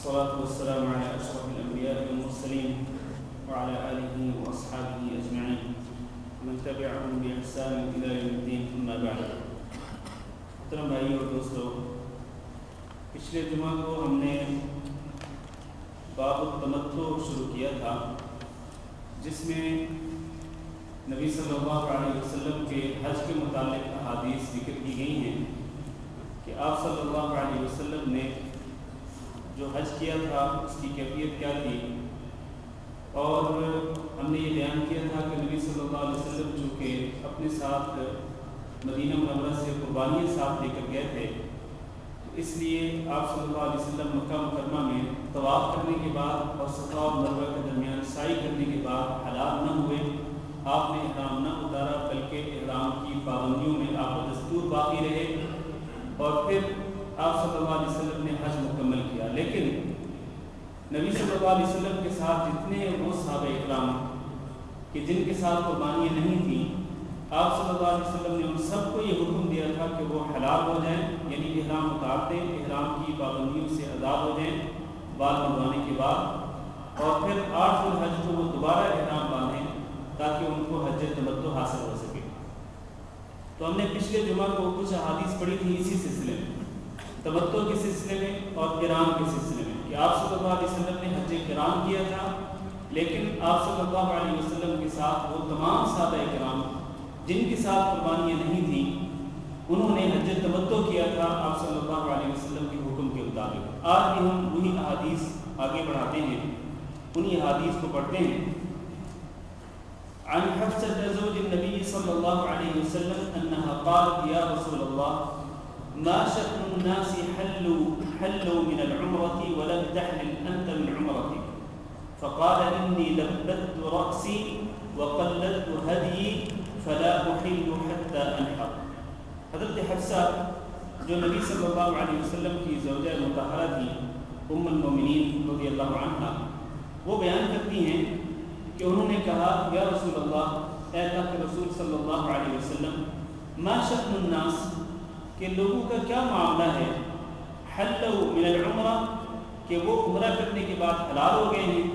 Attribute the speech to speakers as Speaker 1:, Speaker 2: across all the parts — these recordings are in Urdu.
Speaker 1: والصلاة والسلام على أشرف الأنبياء والمرسلين وعلى آله وأصحابه أجمعين ومن تبعهم بإحسان إلى يوم الدين أما بعد. محترم بھائی اور دوستو، پچھلے جمعہ کو ہم نے باب التمتع شروع کیا تھا، جس میں نبی صلی اللہ علیہ وسلم کے حج کے متعلق احادیث ذکر کی گئی ہیں کہ آپ صلی اللہ علیہ وسلم نے جو حج کیا تھا اس کی کیفیت کیا تھی، اور ہم نے یہ بیان کیا تھا کہ نبی صلی اللہ علیہ وسلم چونکہ اپنے ساتھ مدینہ منورہ سے قربانیاں ساتھ لے کر گئے تھے، اس لیے آپ صلی اللہ علیہ وسلم مکہ مکرمہ میں طواف کرنے کے بعد اور صفا اور مروہ کے درمیان سعی کرنے کے بعد حلال نہ ہوئے، آپ نے احرام نہ اتارا، بلکہ احرام کی پابندیوں میں آپ کا دستور باقی رہے، اور پھر آپ صلی اللہ علیہ وسلم نے حج مکمل کیا. لیکن نبی صلی اللہ علیہ وسلم کے ساتھ جتنے وہ صحابہ اکرام کہ جن کے ساتھ قربانیاں نہیں تھیں، آپ صلی اللہ علیہ وسلم نے ان سب کو یہ حکم دیا تھا کہ وہ حلال ہو جائیں، یعنی احرام اتار دیں، احرام کی پابندیوں سے آزاد ہو جائیں بال منڈوانے کے بعد، اور پھر 8 ذو الحج کو وہ دوبارہ احرام باندھیں تاکہ ان کو حج تمتع حاصل ہو سکے. تو ہم نے پچھلے جمعہ کو کچھ احادیث پڑھی تھی اسی سلسلے میں، تمتع کے سلسلے میں اور قران کے سلسلے میں، کہ آپ صلی اللہ علیہ وسلم نے حج قران کیا تھا، لیکن آپ صلی اللہ علیہ وسلم کے ساتھ وہ تمام صحابہ کرام جن کے ساتھ قربانیاں نہیں تھیں، انہوں نے حج تمتع کیا تھا آپ صلی اللہ علیہ وسلم کے حکم کے مطابق. آج بھی ہم وہی احادیث آگے بڑھاتے ہیں، انہی احادیث کو پڑھتے ہیں. عن حفصة زوج النبي صلى الله عليه وسلم أنها قالت يا رسول الله ما شأن الناس حلوا من العمرة ولم تحلل أنت من عمرتك فقال إني لبدت رأسي وقلدت هديي فلا أحل حتى أنحر. حضرت حفصہ جو نبی صلی اللہ علیہ وسلم کی زوجہ مطہرہ تھی، ام المومنین رضی اللہ عنہا، وہ بیان کرتی ہیں کہ انہوں نے کہا یا رسول اللہ، اے اللہ کے رسول صلی اللہ علیہ وسلم، ما شأن الناس، کہ لوگوں کا کیا معاملہ ہے، حلوا من العمرہ، کہ وہ عمرہ کرنے کے بعد حلال ہو گئے ہیں،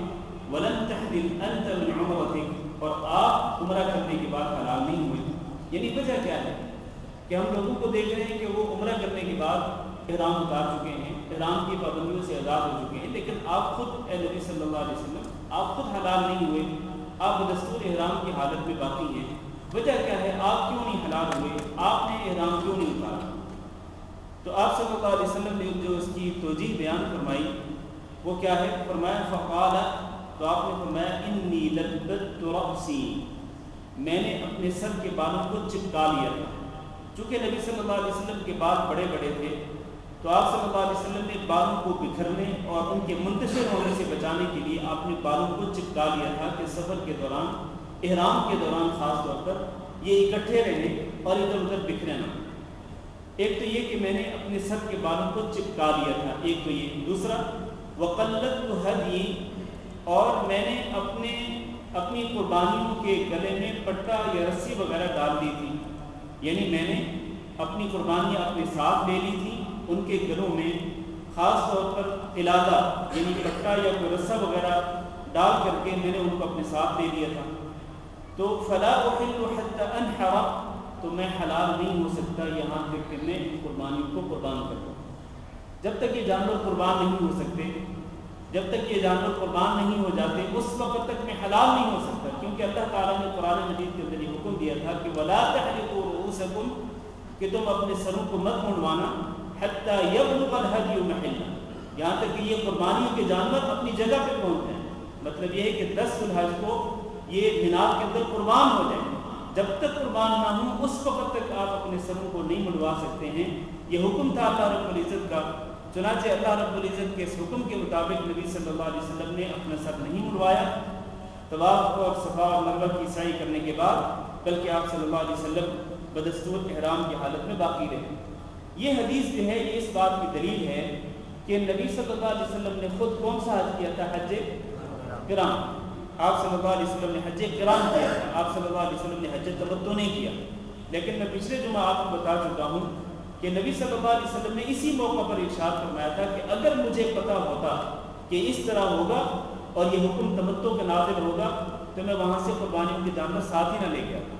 Speaker 1: ولم تحلل انت من عمرتک، اور آپ عمرہ کرنے کے بعد حلال نہیں ہوئے. یعنی وجہ کیا ہے کہ ہم لوگوں کو دیکھ رہے ہیں کہ وہ عمرہ کرنے کے بعد احرام اتار چکے ہیں، احرام کی پابندیوں سے آزاد ہو چکے ہیں، لیکن آپ خود اے نبی صلی اللہ علیہ وسلم آپ خود حلال نہیں ہوئے، آپ بدستور احرام کی حالت میں باقی ہیں. وجہ کیا ہے، آپ کیوں نہیں حلال ہوئے، آپ نے احرام کیوں نہیں اتارا؟ تو آپ صلی اللہ علیہ وسلم نے جو اس کی توجیہ بیان فرمائی وہ کیا ہے، فرمایا فقال، تو آپ نے فرمایا انی لبدت رأسی، میں نے اپنے سر کے بالوں کو چپکا لیا تھا. چونکہ نبی صلی اللہ علیہ وسلم کے بال بڑے بڑے تھے، تو آپ صلی اللہ علیہ وسلم نے بالوں کو بکھرنے اور ان کے منتشر ہونے سے بچانے کے لیے آپ نے بالوں کو چپکا لیا تھا کہ سفر کے دوران، احرام کے دوران خاص طور پر یہ اکٹھے رہے اور ادھر ادھر بکھرے نہ. ایک تو یہ کہ میں نے اپنے سر کے بالوں کو چپکا لیا تھا، ایک تو یہ. دوسرا وقلدت ہدی، اور میں نے اپنی قربانیوں کے گلے میں پٹا یا رسی وغیرہ ڈال دی تھی، یعنی میں نے اپنی قربانیاں اپنے ساتھ لے لی تھیں، ان کے گلوں میں خاص طور پر قلادہ یعنی پٹا یا کوئی رسہ وغیرہ ڈال کر کے میں نے ان کو اپنے ساتھ لے لیا تھا. تو فلا احل حتى انحر، تو میں حلال نہیں ہو سکتا یہاں تک کہ میں ان قربانیوں کو قربان کر دوں. جب تک یہ جانور قربان نہیں ہو سکتے، جب تک یہ جانور قربان نہیں ہو جاتے، اس وقت تک میں حلال نہیں ہو سکتا، کیونکہ اللہ تعالیٰ نے قرآن مجید کے ذریعے حکم دیا تھا کہ ولا تحلقوا رؤوسکم، کہ تم اپنے سروں کو مت منڈوانا، حتی یبلغ الہدی محلہ، یہاں تک کہ یہ قربانیوں کے جانور اپنی جگہ پہ پہنچ جائیں. مطلب یہ ہے کہ 10 ذو الحج کو یہ مینار کے اندر قربان ہو جائیں. جب تک قربان نہ ہوں اس وقت تک آپ اپنے سروں کو نہیں منڈوا سکتے ہیں. یہ حکم تھا اللہ رب العزت کا. چنانچہ اللہ رب العزت کے اس حکم کے مطابق نبی صلی اللہ علیہ وسلم نے اپنا سر نہیں منڈوایا طواف اور صفا اور مروہ کی سعی کرنے کے بعد، بلکہ آپ صلی اللہ علیہ وسلم بدستور احرام کی حالت میں باقی رہے. یہ حدیث جو ہے یہ اس بات کی دلیل ہے کہ نبی صلی اللہ علیہ وسلم نے خود کون سا حج کیا تھا، حج قران. آپ صلی اللہ علیہ وسلم نے حج قران کیا تھا، آپ صلی اللہ علیہ وسلم نے حج تمتع نہیں کیا. لیکن میں پچھلے جمعہ آپ کو بتا چکا ہوں کہ نبی صلی اللہ علیہ وسلم نے اسی موقع پر ارشاد فرمایا تھا کہ اگر مجھے پتہ ہوتا کہ اس طرح ہوگا اور یہ حکم تمتع کا نازل ہوگا تو میں وہاں سے قربانیوں کے جانور ساتھ ہی نہ لے کے آتا،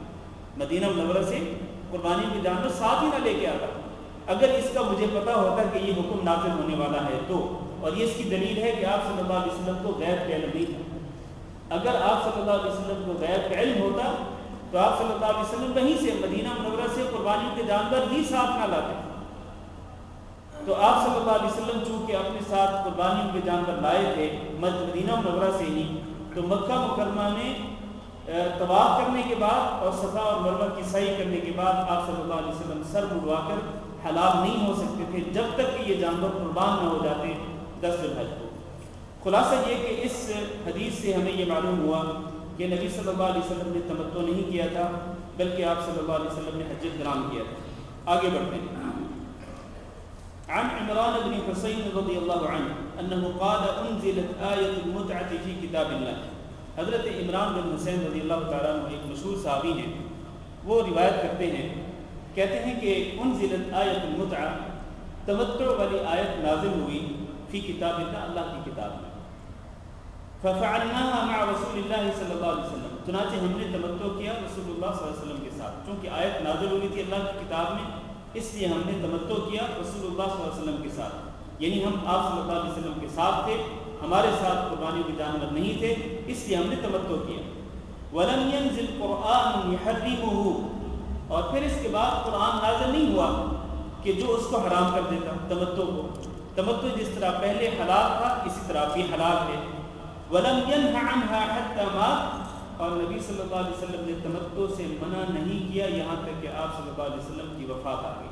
Speaker 1: مدینہ منورہ سے قربانیوں کے جانور ساتھ ہی نہ لے کے آتا اگر اس کا مجھے پتہ ہوتا کہ یہ حکم نازل ہونے والا ہے تو۔ اور یہ اس کی دلیل ہے کہ آپ صلی اللہ علیہ وسلم کو غیب کا علم نہیں تھا۔ اگر آپ صلی اللہ علیہ وسلم کو غیب کا علم ہوتا تو آپ صلی اللہ علیہ وسلم وہیں سے مدینہ منورہ سے قربانیوں کے جانور ہی ساتھ نہ لاتے۔ تو آپ صلی اللہ علیہ وسلم چونکہ اپنے ساتھ قربانیوں کے جانور لائے تھے مدینہ منورہ سے ہی، تو مکہ مکرمہ میں طواف کرنے کے بعد اور صفا اور مروہ کی سعی کرنے کے بعد آپ صلی اللہ علیہ وسلم سر مڑوا کر حلال نہیں ہو سکتے تھے جب تک کہ یہ جانور قربان نہ ہو جاتے 10 ذی الحج کو۔ خلاصہ یہ کہ اس حدیث سے ہمیں یہ معلوم ہوا کہ نبی صلی اللہ علیہ وسلم نے تمتع نہیں کیا تھا بلکہ آپ صلی اللہ علیہ وسلم نے حج قران کیا تھا۔ آگے بڑھتے ہیں۔ عن عمران بن حسین رضی اللہ عنہ انه قال انزلت آیۃ المتعة فی کتاب اللہ۔ حضرت عمران بن حسین رضی اللہ تعالیٰ عنہ ایک مشہور صحابی ہیں، وہ روایت کرتے ہیں، کہتے ہیں کہ انزلت آیۃ المتعة، تمتع والی آیت نازل ہوئی فی کتاب اللہ، اللہ کی کتاب میں، ففعلناها مع رسول اللہ صلی اللہ علیہ وسلم، چنانچہ ہم نے تمتع کیا رسول اللہ صلی اللہ علیہ وسلم کے ساتھ، چونکہ آیت نازل ہوئی تھی اللہ کی کتاب میں اس لیے ہم نے تمتع کیا رسول اللہ صلی اللہ علیہ وسلم کے ساتھ، یعنی ہم آپ صلی اللہ علیہ وسلم کے ساتھ تھے، ہمارے ساتھ قربانیوں کے جانور نہیں تھے، اس لیے ہم نے تمتع کیا۔ وَلَمْ يَنزِلْ قُرْآنٌ يُحَرِّمُهُ، اور پھر اس کے بعد قرآن نازل نہیں ہوا کہ جو اس کو حرام کر دیتا تمتع کو۔ تمتع جس طرح پہلے حلال تھا اسی طرح بھی حلال ہے۔ وَلَمْ يَنْهَ عَنْهَا حَتَّى مَاتَ، اور نبی صلی اللہ علیہ وسلم نے تمتع سے منع نہیں کیا یہاں تک کہ آپ صلی اللہ علیہ وسلم کی وفات آ گئی،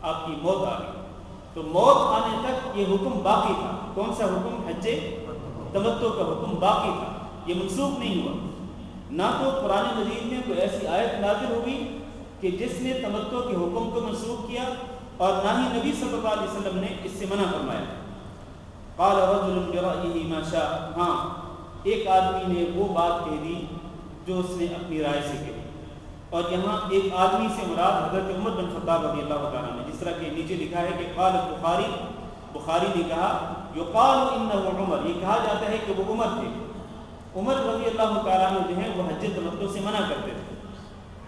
Speaker 1: آپ کی موت آ گئی۔ تو موت آنے تک یہ حکم باقی تھا۔ کون سا حکم؟ حج تمتع کا حکم باقی تھا، یہ منسوخ نہیں ہوا۔ نہ تو قرآن مجید میں کوئی ایسی آیت نازل ہوئی کہ جس نے تمتع کے حکم کو منسوخ کیا، اور نہ ہی نبی صلی اللہ علیہ وسلم نے اس سے منع فرمایا۔ قال رجل برأیہ ما شاء، ہاں ایک آدمی نے وہ بات کہہ دی جو اس نے اپنی رائے سے کہی، اور یہاں ایک آدمی سے مراد حضرت عمر بن خطاب رضی اللہ تعالیٰ عنہ، جس طرح کہ نیچے لکھا ہے کہ قال بخاری نے کہا یقال انہ عمر، یہ کہا جاتا ہے کہ وہ عمر تھے۔ عمر رضی اللہ تعالیٰ عنہ جو ہیں وہ حج تمتع سے منع کرتے تھے،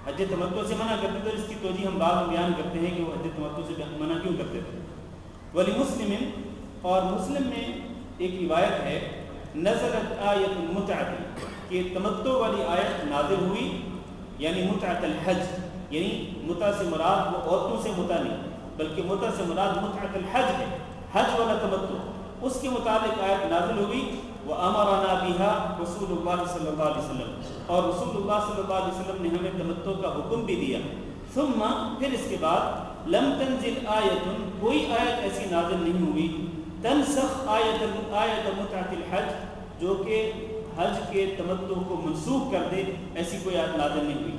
Speaker 1: حج تمتع سے منع کرتے تھے، اور اس کی توجیہ ہم بعد میں بیان کرتے ہیں کہ وہ حج تمتع سے منع کیوں کرتے تھے۔ ولی مسلم، اور مسلم میں ایک روایت ہے نزلت آیت المتعة، کہ تمتع والی آیت نازل ہوئی، یعنی متعۃ الحج، یعنی متع سے مراد وہ عورتوں سے متع نہیں بلکہ متع سے مراد متعۃ الحج ہے، حج والا تمتع، اس کے متعلق آیت نازل ہوئی۔ وَأَمَرَنَا بِهَا رسول اللہ صلی اللہ علیہ وسلم، اور رسول اللہ صلی اللہ علیہ وسلم نے ہمیں تمتع کا حکم بھی دیا۔ ثم، پھر اس کے بعد لم تنزل آیت، کوئی آیت ایسی نازل نہیں ہوئی تنسخ آیت متعۃ الحج، جو کہ حج کے تمتع کو منسوخ کر دے، ایسی کوئی آیت نازل نہیں ہوئی۔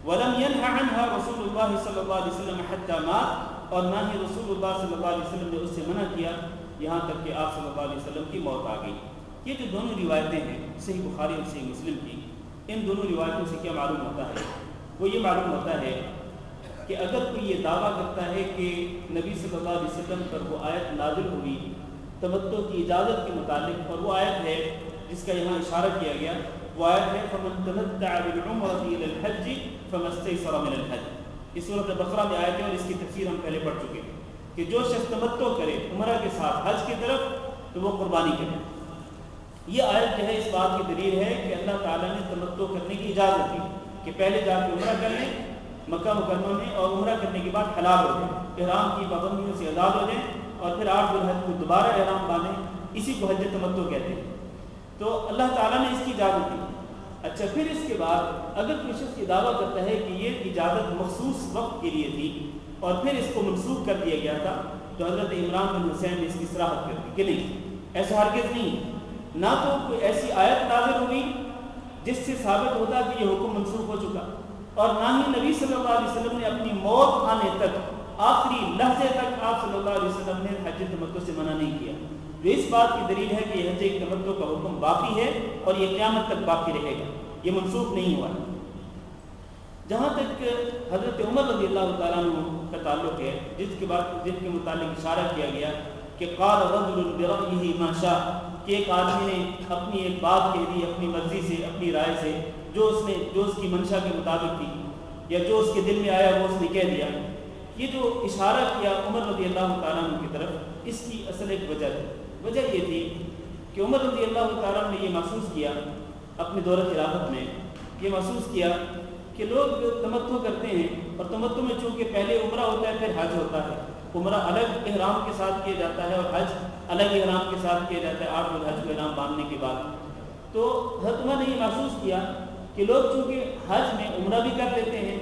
Speaker 1: وَلَمْ يَنْهَ عَنْهَا رسول اللہ صلی اللہ علیہ وسلم حتى مات، اور نہ ہی رسول اللہ صلی اللہ علیہ وسلم نے اس سے منع کیا یہاں تک کہ آپ صلی اللہ علیہ وسلم کی موت آ گئی۔ یہ جو دونوں روایتیں ہیں صحیح بخاری اور صحیح مسلم کی، ان دونوں روایتوں سے کیا معلوم ہوتا ہے؟ وہ یہ معلوم ہوتا ہے کہ اگر کوئی یہ دعویٰ کرتا ہے کہ نبی صلی اللہ علیہ وسلم پر وہ آیت نازل ہوئی تمتع کی اجازت کے متعلق، اور وہ آیت ہے جس کا یہاں اشارہ کیا گیا، وہ آیت ہے فَمَن تَمَتَّعَ بِالْعُمْرَةِ إِلَى الْحَجِّ فَمَا اسْتَيْسَرَ مِنَ الْحَجِّ، اس سورۃ بقرہ میں آیت ہے، اور اس کی تفسیر ہم پہلے پڑھ چکے ہیں کہ جو شخص تمتع کرے عمرہ کے ساتھ حج کی طرف تو وہ قربانی کرے۔ یہ آیت جو ہے اس بات کی دلیل ہے کہ اللہ تعالیٰ نے تمتع کرنے کی اجازت دی کہ پہلے جا کے عمرہ کر لیں مکہ مکرمہ میں، اور عمرہ کرنے کے بعد حلال ہو جائیں، احرام کی پابندیوں سے آزاد ہو جائیں، اور پھر 8 ذی الحج کو دوبارہ احرام باندھیں، اسی کو حج تمتع کہتے ہیں۔ تو اللہ تعالیٰ نے اس کی اجازت دی۔ اچھا، پھر اس کے بعد اگر کوئی شخص یہ دعویٰ کرتا ہے کہ یہ اجازت مخصوص وقت کے لیے تھی اور پھر اس کو منسوخ کر دیا گیا تھا، تو حضرت عمران بن حسین نے اس کی صراحت کر دی کہ نہیں، ایسا ہرگز نہیں، نہ تو کوئی ایسی آیت نازل ہوئی جس سے ثابت ہوتا کہ یہ حکم منسوخ ہو چکا، اور نہ ہی نبی صلی اللہ علیہ وسلم نے اپنی موت آنے تک، آخری لحظے تک آپ صلی اللہ علیہ وسلم نے حج تمتع سے منع نہیں کیا، جو اس بات کی دلیل ہے کہ یہ حج تمتع کا حکم باقی ہے اور یہ قیامت تک باقی رہے گا، یہ منسوخ نہیں ہوا۔ جہاں تک حضرت عمر رضی اللہ تعالیٰ عنہ کا تعلق ہے، جس کے متعلق اشارہ کیا گیا کہ قال رجل برأیہ ما شاء، کہ ایک آدمی نے اپنی ایک بات کہہ دی اپنی مرضی سے اپنی رائے سے، جو اس کی منشا کے مطابق تھی یا جو اس کے دل میں آیا وہ اس نے کہہ دیا. یہ جو اشارہ کیا عمر رضی اللہ تعالیٰ عنہ کی طرف، اس کی اصل ایک وجہ ہے. وجہ یہ تھی کہ عمر رضی اللہ تعالیٰ عنہ نے یہ محسوس کیا اپنے دور خلافت میں، یہ محسوس کیا کہ لوگ تمتع کرتے ہیں، اور تمتع میں چونکہ پہلے عمرہ ہوتا ہے پھر حج ہوتا ہے. عمرہ الگ احرام کے ساتھ کیا جاتا ہے اور حج الگ احرام کے ساتھ کیا جاتا ہے 8 روز حج کو احرام باندھنے کے بعد. تو حضرت عمر نے یہ محسوس کیا کہ لوگ چونکہ حج میں عمرہ بھی کر لیتے ہیں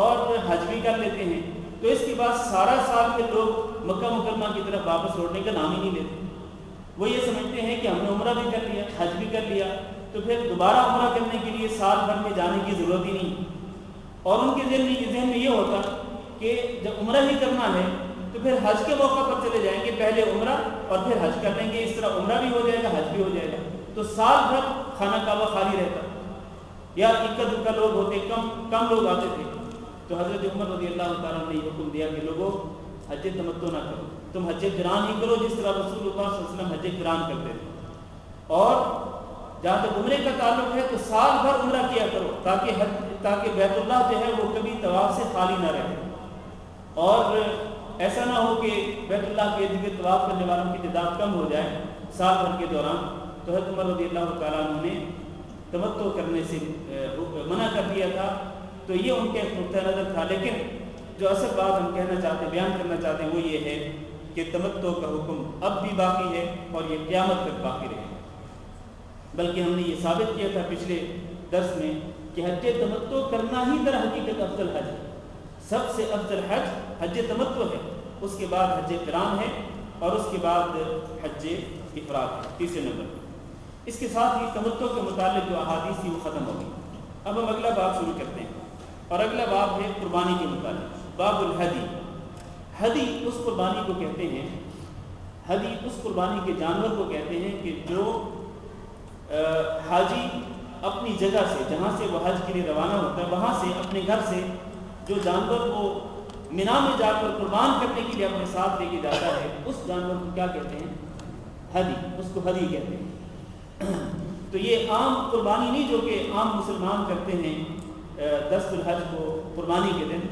Speaker 1: اور حج بھی کر لیتے ہیں، تو اس کے بعد سارا سال کے لوگ مکہ مکرمہ کی طرف واپس لوٹنے کا نام ہی نہیں لیتے. وہ یہ سمجھتے ہیں کہ ہم نے عمرہ بھی کر لیا حج بھی کر لیا، تو پھر دوبارہ عمرہ کرنے کے لیے سال بھر میں جانے کی ضرورت ہی نہیں. اور ان کے ذہن میں یہ ہوتا کہ جب عمرہ ہی کرنا ہے تو پھر حج کے موقع پر چلے جائیں گے، پہلے عمرہ اور پھر حج کر لیں گے، اس طرح عمرہ بھی ہو جائے گا حج بھی ہو جائے گا. تو سال بھر خانہ کعبہ خالی رہتا، یا اکا دکا لوگ ہوتے، کم لوگ آتے تھے. تو حضرت عمر رضی اللہ تعالیٰ نے یہ حکم دیا کہ لوگوں حج تمتع نہ کرو، تم حج قران ہی کرو جس طرح رسول اللہ صلی اللہ علیہ وسلم حج قران کرتے تھے. اور جہاں تک عمرے کا تعلق ہے تو سال بھر عمرہ کیا کرو تاکہ بیت اللہ جو ہے وہ کبھی طواف سے خالی نہ رہے. اور ایسا نہ ہو کہ بیت اللہ کے ارد گرد طواف کرنے والوں کی تعداد کم ہو جائے سال بھر کے دوران. تو حضرت عمر رضی اللہ تعالیٰ عنہ نے تمتع کرنے سے منع کر دیا تھا. تو یہ ان کے نقطۂ نظر تھا. لیکن جو اصل بات ہم کہنا چاہتے ہیں، بیان کرنا چاہتے ہیں، وہ یہ ہے کہ تمتع کا حکم اب بھی باقی ہے اور یہ قیامت تک باقی رہے. بلکہ ہم نے یہ ثابت کیا تھا پچھلے درس میں کہ حج تمتع کرنا ہی در حقیقت افضل حج ہے. سب سے افضل حج حج تمتع ہے، اس کے بعد حج قران ہے، اور اس کے بعد حج افراد ہے تیسرے نمبر. اس کے ساتھ ہی تمتع کے متعلق جو احادیث تھی وہ ختم ہو گئی. اب ہم اگلا باب شروع کرتے ہیں، اور اگلا باب ہے قربانی کے متعلق. باب الہدی. ہدی اس قربانی کو کہتے ہیں، ہدی اس قربانی کے جانور کو کہتے ہیں کہ جو حاجی اپنی جگہ سے جہاں سے وہ حج کے لیے روانہ ہوتا ہے وہاں سے اپنے گھر سے جو جانور کو مینا میں جا کر قربان کرنے کے لیے اپنے ساتھ لے کے جاتا ہے اس جانور کو کیا کہتے ہیں؟ ہدی. اس کو ہدی کہتے ہیں. تو یہ عام قربانی نہیں جو کہ عام مسلمان کرتے ہیں 10 الحج کو قربانی کے دن،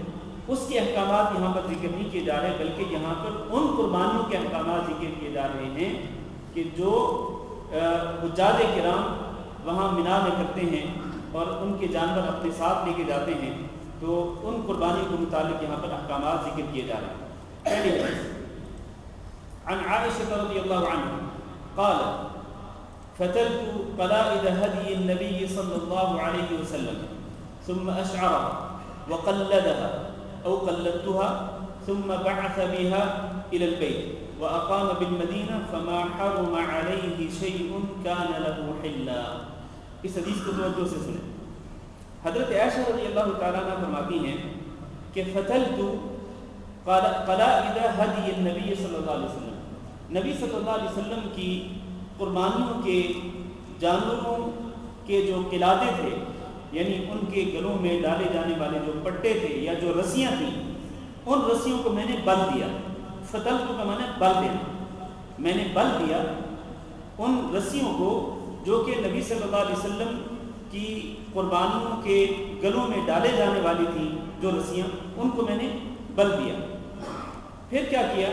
Speaker 1: اس کے احکامات یہاں پر ذکر نہیں کیے جا رہے، بلکہ یہاں پر ان قربانیوں کے احکامات ذکر کیے جا رہے ہیں کہ جو حجاج کرام وہاں مینا میں کرتے ہیں اور ان کے جانور اپنے ساتھ لے کے جاتے ہیں. تو ان قربانی کے متعلق یہاں پر احکامات ذکر کیے جا رہے ہیں. پہلی حدیث عن عائشہ رضی اللہ عنہ قالت فتلت قلائد هدي النبي صلى الله عليه وسلم ثم أشعرها وقلدها أو قلدتها ثم بعث بها إلى البيت وأقام بالمدينة فما حرم عليه شيء كان له حلا. اس حدیث کو توجہ سے سنیں. حضرت عائشہ رضی اللہ تعالیٰ عنہ فرماتی ہیں کہ فتلت قلائد هدي النبي صلی اللہ علیہ وسلم، نبی صلی اللہ علیہ وسلم کی قربانیوں کے جانوروں کے جو قلادے تھے، یعنی ان کے گلوں میں ڈالے جانے والے جو پٹے تھے یا جو رسیاں تھیں، ان رسیوں کو میں نے بل دیا. فتلت کا معنی بل دینا. میں نے بل دیا ان رسیوں کو جو کہ نبی صلی اللہ علیہ وسلم کی قربانیوں کے گلوں میں ڈالے جانے والی تھیں جو رسیاں، ان کو میں نے بل دیا. پھر کیا کیا؟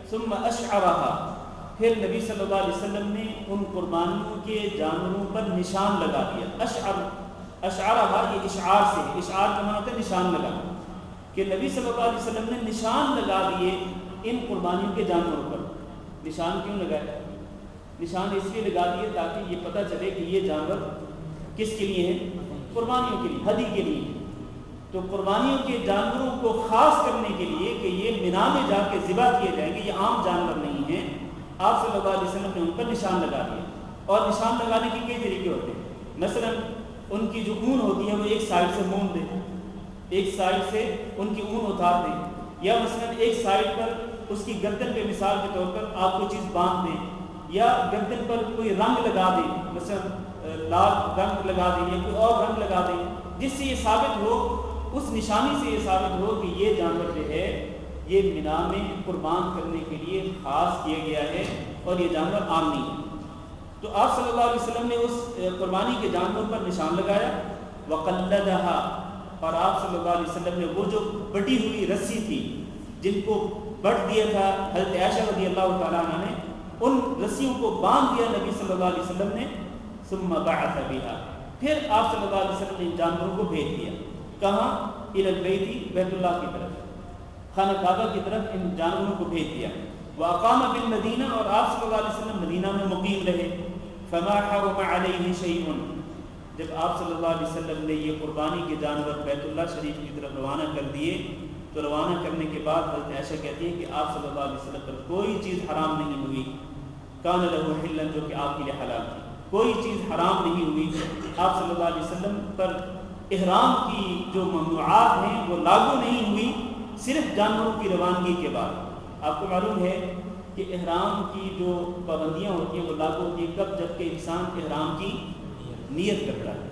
Speaker 1: ثم اشعرها، پھر نبی صلی اللہ علیہ وسلم نے ان قربانیوں کے جانوروں پر نشان لگا دیا. اشعرها یہ اشعار سے، اشعار کا معنی ہوتا ہے نشان لگانا، کہ نبی صلی اللہ علیہ وسلم نے نشان لگا دیے ان قربانیوں کے جانوروں پر. نشان کیوں لگائے؟ نشان اس لیے لگا دیے تاکہ یہ پتہ چلے کہ یہ جانور کس کے لیے ہیں؟ قربانیوں کے لیے، ہدی کے لیے. تو قربانیوں کے جانوروں کو خاص کرنے کے لیے کہ یہ مینا میں جا کے ذبح کیے جائیں گے، یہ عام جانور نہیں ہیں، آپ صلی اللہ علیہ وسلم نے ان پر نشان لگا دیا. اور نشان لگانے کے کئی طریقے ہوتے ہیں. مثلا ان کی جو اون ہوتی ہے وہ ایک سائڈ سے مون دیں، ایک سائڈ سے ان کی اون اتار دیں، یا مثلا ایک سائڈ پر اس کی گردن پہ مثال کے طور پر آپ کوئی چیز باندھ دیں، یا گردن پر کوئی رنگ لگا دیں، مثلا لال رنگ لگا دیں یا کوئی اور رنگ لگا دیں، جس سے یہ ثابت ہو، اس نشانی سے یہ ثابت ہو کہ یہ جانور جو ہے یہ مینا میں قربان کرنے کے لیے خاص کیا گیا ہے اور یہ جانور عام نہیں ہے. تو آپ صلی اللہ علیہ وسلم نے اس قربانی کے جانور پر نشان لگایا، وقلدها، اور آپ صلی اللہ علیہ وسلم نے وہ جو بٹی ہوئی رسی تھی جن کو بٹ دیا تھا حضرت عائشہ رضی اللہ تعالیٰ عنہ نے، ان رسیوں کو باندھ دیا نبی صلی اللہ علیہ وسلم نے، ثم بعث بها، پھر آپ صلی اللہ علیہ وسلم نے ان جانوروں کو بھیج دیا، کہاں؟ الی البیت، بیت اللہ کی طرف، خانہ کعبہ کی طرف ان جانوروں کو بھیج دیا، واقام بالمدینہ، اور آپ صلی اللہ علیہ وسلم مدینہ میں مقیم رہے، فما حرم علیہ شیء، جب آپ صلی اللہ علیہ وسلم نے یہ قربانی کے جانور بیت اللہ شریف کی طرف روانہ کر دیے، تو روانہ کرنے کے بعد حضرت عائشہ کہتی ہے کہ آپ صلی اللہ علیہ وسلم پر کوئی چیز حرام نہیں ہوئی، کان لہ حلا، جو کہ آپ کے لیے حلال تھی، کوئی چیز حرام نہیں ہوئی، آپ صلی اللہ علیہ وسلم پر احرام کی جو ممنوعات ہیں وہ لاگو نہیں ہوئی، صرف جانوروں کی روانگی کے بعد۔ آپ کو معلوم ہے کہ احرام کی جو پابندیاں ہوتی ہیں وہ لاگو ہوتی ہیں کب؟ جب کہ انسان احرام کی نیت کرتا ہے،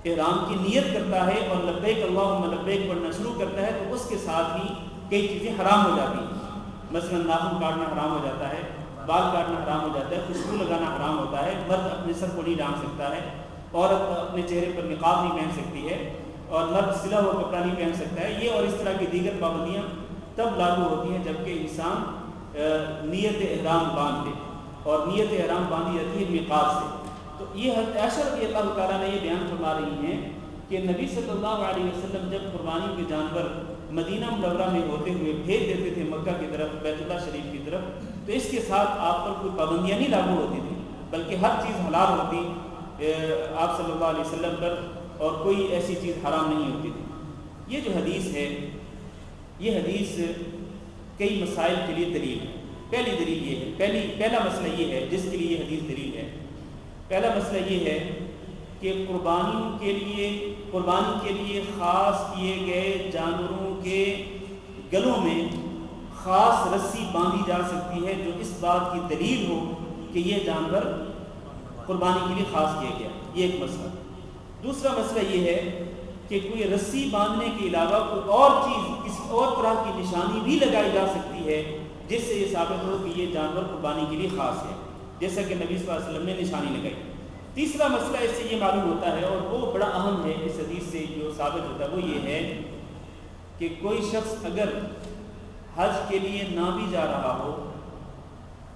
Speaker 1: احرام کی نیت کرتا ہے اور لبیک اللہم لبیک پڑھنا شروع کرتا ہے، تو اس کے ساتھ ہی کئی چیزیں حرام ہو جاتی ہیں، مثلا ناخن کاٹنا حرام ہو جاتا ہے، بال کاٹنا حرام ہو جاتا ہے، خوشبو لگانا حرام ہوتا ہے، مرد اپنے سر کو نہیں ڈھانک سکتا ہے، عورت اپنے چہرے پر نقاب نہیں پہن سکتی ہے، اور مرد سلا ہوا کپڑا نہیں پہن سکتا ہے، یہ اور اس طرح کی دیگر پابندیاں تب لاگو ہوتی ہیں جب کہ انسان نیت احرام باندھ لے، اور نیت احرام باندھی جاتی ہے میقات سے۔ تو یہ حضرت عائشہ رضی اللہ تعالیٰ نے یہ بیان فرما رہی ہیں کہ نبی صلی اللہ علیہ وسلم جب قربانی کے جانور مدینہ منورہ میں ہوتے ہوئے بھیج دیتے تھے مکہ کی طرف، بیت اللہ شریف کی طرف، تو اس کے ساتھ آپ پر کوئی پابندیاں نہیں لاگو ہوتی تھیں، بلکہ ہر چیز حلال ہوتی آپ صلی اللہ علیہ وسلم پر، اور کوئی ایسی چیز حرام نہیں ہوتی تھی۔ یہ جو حدیث ہے، یہ حدیث کئی مسائل کے لیے دلیل ہے۔ پہلی دلیل یہ ہے، پہلا مسئلہ یہ ہے جس کے لیے یہ حدیث دلیل ہے، پہلا مسئلہ یہ ہے کہ قربانی کے لیے خاص کیے گئے جانوروں کے گلوں میں خاص رسی باندھی جا سکتی ہے جو اس بات کی دلیل ہو کہ یہ جانور قربانی کے لیے خاص کیا گیا، یہ ایک مسئلہ۔ دوسرا مسئلہ یہ ہے کہ کوئی رسی باندھنے کے علاوہ کوئی اور چیز، کسی اور طرح کی نشانی بھی لگائی جا سکتی ہے جس سے یہ ثابت ہو کہ یہ جانور قربانی کے لیے خاص ہے، جیسا کہ نبی صلی اللہ علیہ وسلم نے نشانی لگائی۔ تیسرا مسئلہ اس سے یہ معلوم ہوتا ہے، اور وہ بڑا اہم ہے اس حدیث سے جو ثابت ہوتا ہے، وہ یہ ہے کہ کوئی شخص اگر حج کے لیے نہ بھی جا رہا ہو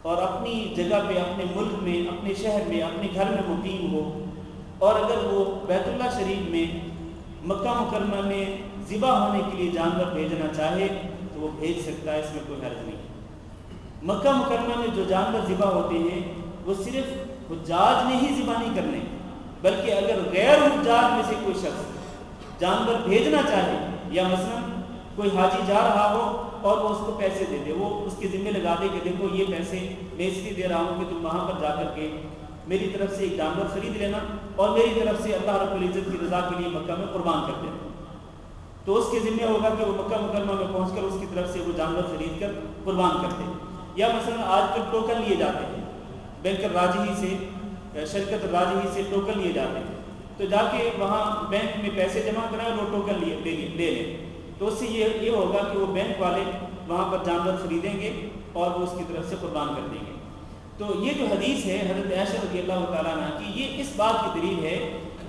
Speaker 1: اور اپنی جگہ پہ، اپنے ملک میں، اپنے شہر میں، اپنے گھر میں مقیم ہو، اور اگر وہ بیت اللہ شریف میں مکہ مکرمہ میں ذبح ہونے کے لیے جانور بھیجنا چاہے تو وہ بھیج سکتا ہے، اس میں کوئی حرج نہیں۔ مکہ مکرمہ میں جو جانور ذبح ہوتے ہیں وہ صرف حجاج نے ہی ذبح نہیں کرنے، بلکہ اگر غیر حجاج میں سے کوئی شخص جانور بھیجنا چاہے، یا مثلا کوئی حاجی جا رہا ہو اور وہ اس کو پیسے دے دے، وہ اس کے ذمہ لگا دے کہ دیکھو یہ پیسے میں اس لیے دے رہا ہوں کہ تم وہاں پر جا کر کے میری طرف سے ایک جانور خرید لینا اور میری طرف سے اللہ رب العزت کی رضا کے لیے مکہ میں قربان کر دینا، تو اس کے ذمہ ہوگا کہ وہ مکہ مکرمہ میں پہنچ کر اس کی طرف سے وہ جانور خرید کر قربان کر دے۔ یا مثلا آج کل ٹوکن لیے جاتے ہیں، بینک الراجحی سے، شرکت الراجحی سے ٹوکن لیے جاتے ہیں، تو جا کے وہاں بینک میں پیسے جمع کرائیں اور وہ ٹوکن لے لیں، تو اس سے یہ ہوگا کہ وہ بینک والے وہاں پر جانور خریدیں گے اور وہ اس کی طرف سے قربان کر دیں گے۔ تو یہ جو حدیث ہے حضرت عائشہ رضی اللہ تعالیٰ عنہ کی، یہ اس بات کی دلیل ہے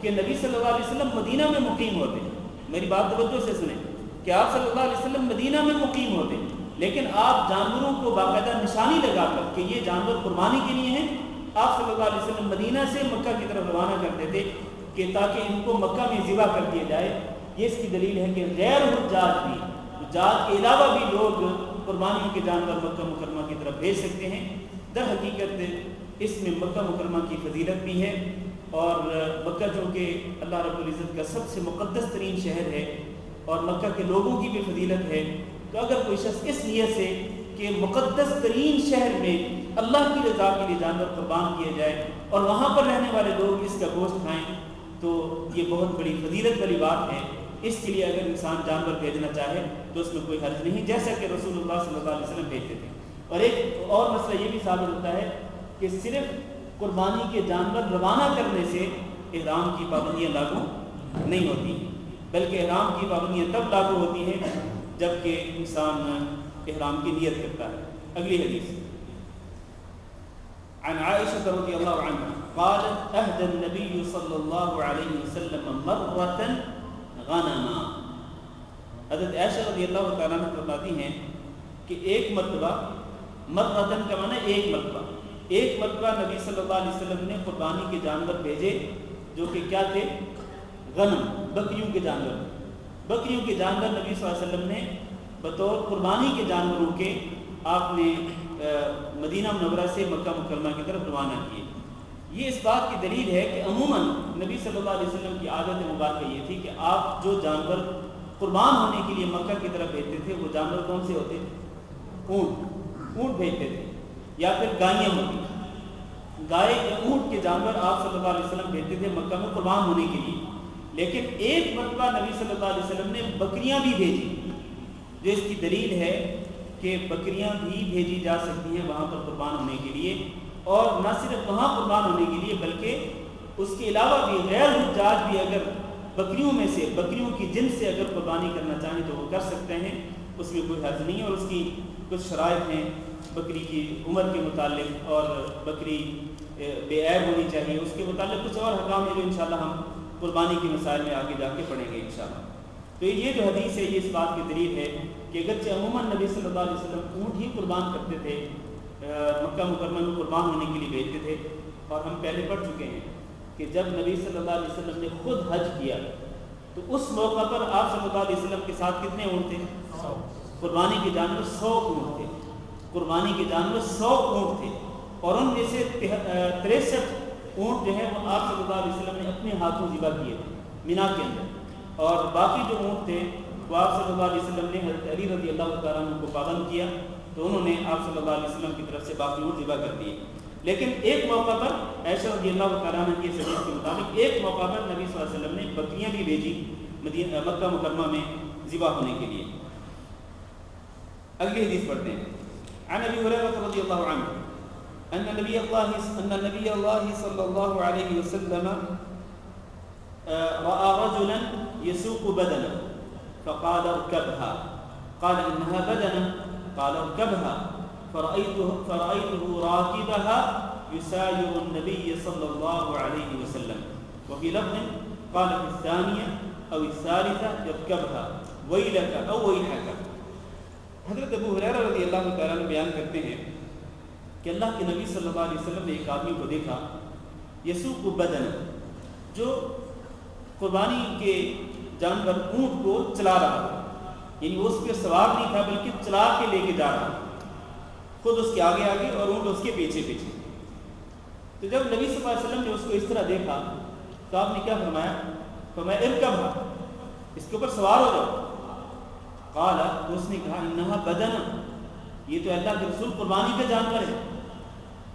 Speaker 1: کہ نبی صلی اللہ علیہ وسلم مدینہ میں مقیم ہوتے ہیں۔ میری بات توجہ سے سنیں کہ آپ صلی اللہ علیہ وسلم مدینہ میں مقیم ہوتے ہیں، لیکن آپ جانوروں کو باقاعدہ نشانی لگا کر کہ یہ جانور قربانی کے لیے ہیں، آپ صلی اللہ علیہ وسلم مدینہ سے مکہ کی طرف روانہ کرتے تھے کہ تاکہ ان کو مکہ میں ذبح کر دیا جائے۔ یہ اس کی دلیل ہے کہ غیر حجاج بھی، حجاج کے علاوہ بھی لوگ قربانیوں کے جانور مکہ مکرمہ کی طرف بھیج سکتے ہیں۔ در حقیقت اس میں مکہ مکرمہ کی فضیلت بھی ہے، اور مکہ جو کہ اللہ رب العزت کا سب سے مقدس ترین شہر ہے، اور مکہ کے لوگوں کی بھی فضیلت ہے، تو اگر کوئی شخص اس نیت سے کہ مقدس ترین شہر میں اللہ کی رضا کے لیے جانور قربان کیا جائے اور وہاں پر رہنے والے لوگ اس کا گوشت کھائیں، تو یہ بہت بڑی فضیلت والی بات ہے۔ اس کے لیے اگر انسان جانور بھیجنا چاہے تو اس میں کوئی حرج نہیں، جیسا کہ رسول اللہ صلی اللہ علیہ وسلم بھیجتے تھے۔ اور ایک اور مسئلہ یہ بھی ثابت ہوتا ہے کہ صرف قربانی کے جانور روانہ کرنے سے احرام کی پابندیاں لاگو نہیں ہوتی، بلکہ احرام کی پابندیاں تب لاگو ہوتی ہیں جب کہ انسان احرام کی نیت کرتا ہے۔ اگلی حدیث، عن عائشة رضي الله عنها قالت أهدى النبي صلى الله عليه وسلم مرة غنما. حضرت عائشہ رضی اللہ تعالیٰ عنہ فرماتی ہیں کہ ایک مرتبہ، مرتن کا معنی ایک مرتبہ نبی صلی اللہ علیہ وسلم نے قربانی کے جانور بھیجے جو کہ کیا تھے؟ غنم، بکریوں کے جانور نبی صلی اللہ علیہ وسلم نے بطور قربانی کے جانوروں کے آپ نے مدینہ منورہ سے مکہ مکرمہ کی طرف روانہ کیے. یہ اس بات کی دلیل ہے کہ عموماً نبی صلی اللہ علیہ وسلم کی عادت مبارکہ یہ تھی کہ آپ جو جانور قربان ہونے کے لیے مکہ کی طرف بھیجتے تھے وہ جانور کون سے ہوتے تھے؟ اونٹ بھیجتے تھے، یا پھر گائیاں ہوتی، گائے یا اونٹ کے جانور آپ صلی اللہ علیہ وسلم بھیجتے تھے مکہ میں قربان ہونے کے لیے. لیکن ایک مرتبہ نبی صلی اللہ علیہ وسلم نے بکریاں بھی بھیجی، جو اس کی دلیل ہے کہ بکریاں بھی بھیجی جا سکتی ہیں وہاں پر قربان ہونے کے لیے، اور نہ صرف وہاں قربان ہونے کے لیے بلکہ اس کے علاوہ بھی غیر حجاج بھی اگر بکریوں میں سے، بکریوں کی جنس سے اگر قربانی کرنا چاہیں تو وہ کر سکتے ہیں، اس میں کوئی حرج نہیں ہے. اور اس کی کچھ شرائط ہیں بکری کی عمر کے متعلق، اور بکری بے عیب ہونی چاہیے، اس کے متعلق کچھ اور حکام ہیں جو انشاءاللہ ہم قربانی کے مسائل میں آگے جا کے پڑھیں گے انشاءاللہ. تو یہ جو حدیث ہے یہ اس بات کی دلیل ہے کہ اگرچہ عموماً نبی صلی اللہ علیہ وسلم اونٹ ہی قربان کرتے تھے، مکہ مکرمہ میں قربان ہونے کے لیے بھیجتے تھے، اور ہم پہلے پڑھ چکے ہیں کہ جب نبی صلی اللہ علیہ وسلم نے خود حج کیا تو اس موقع پر آپ صلی اللہ علیہ وسلم کے ساتھ کتنے اونٹ تھے؟ قربانی کے جانور 100 اونٹ تھے، قربانی کے جانور 100 اونٹ تھے، اور ان میں سے 63 اونٹ جو ہے وہ آپ صلی اللہ علیہ وسلم نے اپنے ہاتھوں ذبح کیے تھے مینا کے اندر، اور باقی جو اونٹ تھے وہ آپ صلی اللہ علیہ وسلم نے حضرت علی رضی اللہ تعالیٰ عنہ کو پابند کیا تو انہوں نے آپ صلی اللہ علیہ وسلم کی طرف سے باقی اونٹ ذبح کر دیے. لیکن ایک موقع پر عائشہ رضی اللہ تعالیٰ عنہ کی حدیث کے مطابق ایک موقع پر نبی صلی اللہ علیہ وسلم نے بکریاں بھی بھیجی مکہ مکرمہ میں ذبح ہونے کے لیے. اگلی حدیث پڑھتے ہیں. عن ابی ہریرہ رضی اللہ عنہ ان نبی اللہ صلی اللہ علیہ وسلم رأى رجلا يسوق بدنه فقال اركبها قال انها بدنه قال اركبها فرأيته راكبها يساير النبي صلى الله عليه وسلم وفي لفظ قال في الثانية أو الثالثة يركبها ويلك أو ويحك. حضرت ابو ہریرہ رضی اللہ تعالیٰ عنہ بیان کرتے ہیں کہ اللہ کے نبی صلی اللہ علیہ وسلم نے ایک آدمی کو دیکھا یسوق بدن، جو قربانی کے جانور اونٹ کو چلا رہا تھا، یعنی وہ اس پہ سوار نہیں تھا بلکہ چلا کے لے کے جا رہا تھا، خود اس کے آگے آگے اور اونٹ اس کے پیچھے پیچھے. تو جب نبی صلی اللہ علیہ وسلم نے اس کو اس طرح دیکھا تو آپ نے کیا فرمایا؟ فرمایا ارکبھا، اس کے اوپر سوار ہو جاؤ. قال، اس نے کہا انہا بدن، یہ تو اللہ کے رسول قربانی کا جانور ہے،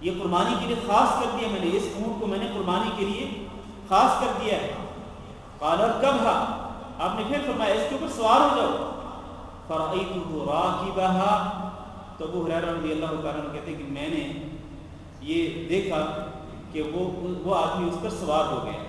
Speaker 1: یہ قربانی کے لیے خاص کر دیا میں نے، اس اونٹ کو میں نے قربانی کے لیے خاص کر دیا ہے. قال ارکبھا، آپ نے پھر فرمایا اس کے اوپر سوار ہو جاؤ. فرأیتہ راکبھا، تو ابو ہریرہ رضی اللہ تعالیٰ عنہ کہتے ہیں کہ میں نے یہ دیکھا کہ وہ آدمی اس پر سوار ہو گیا.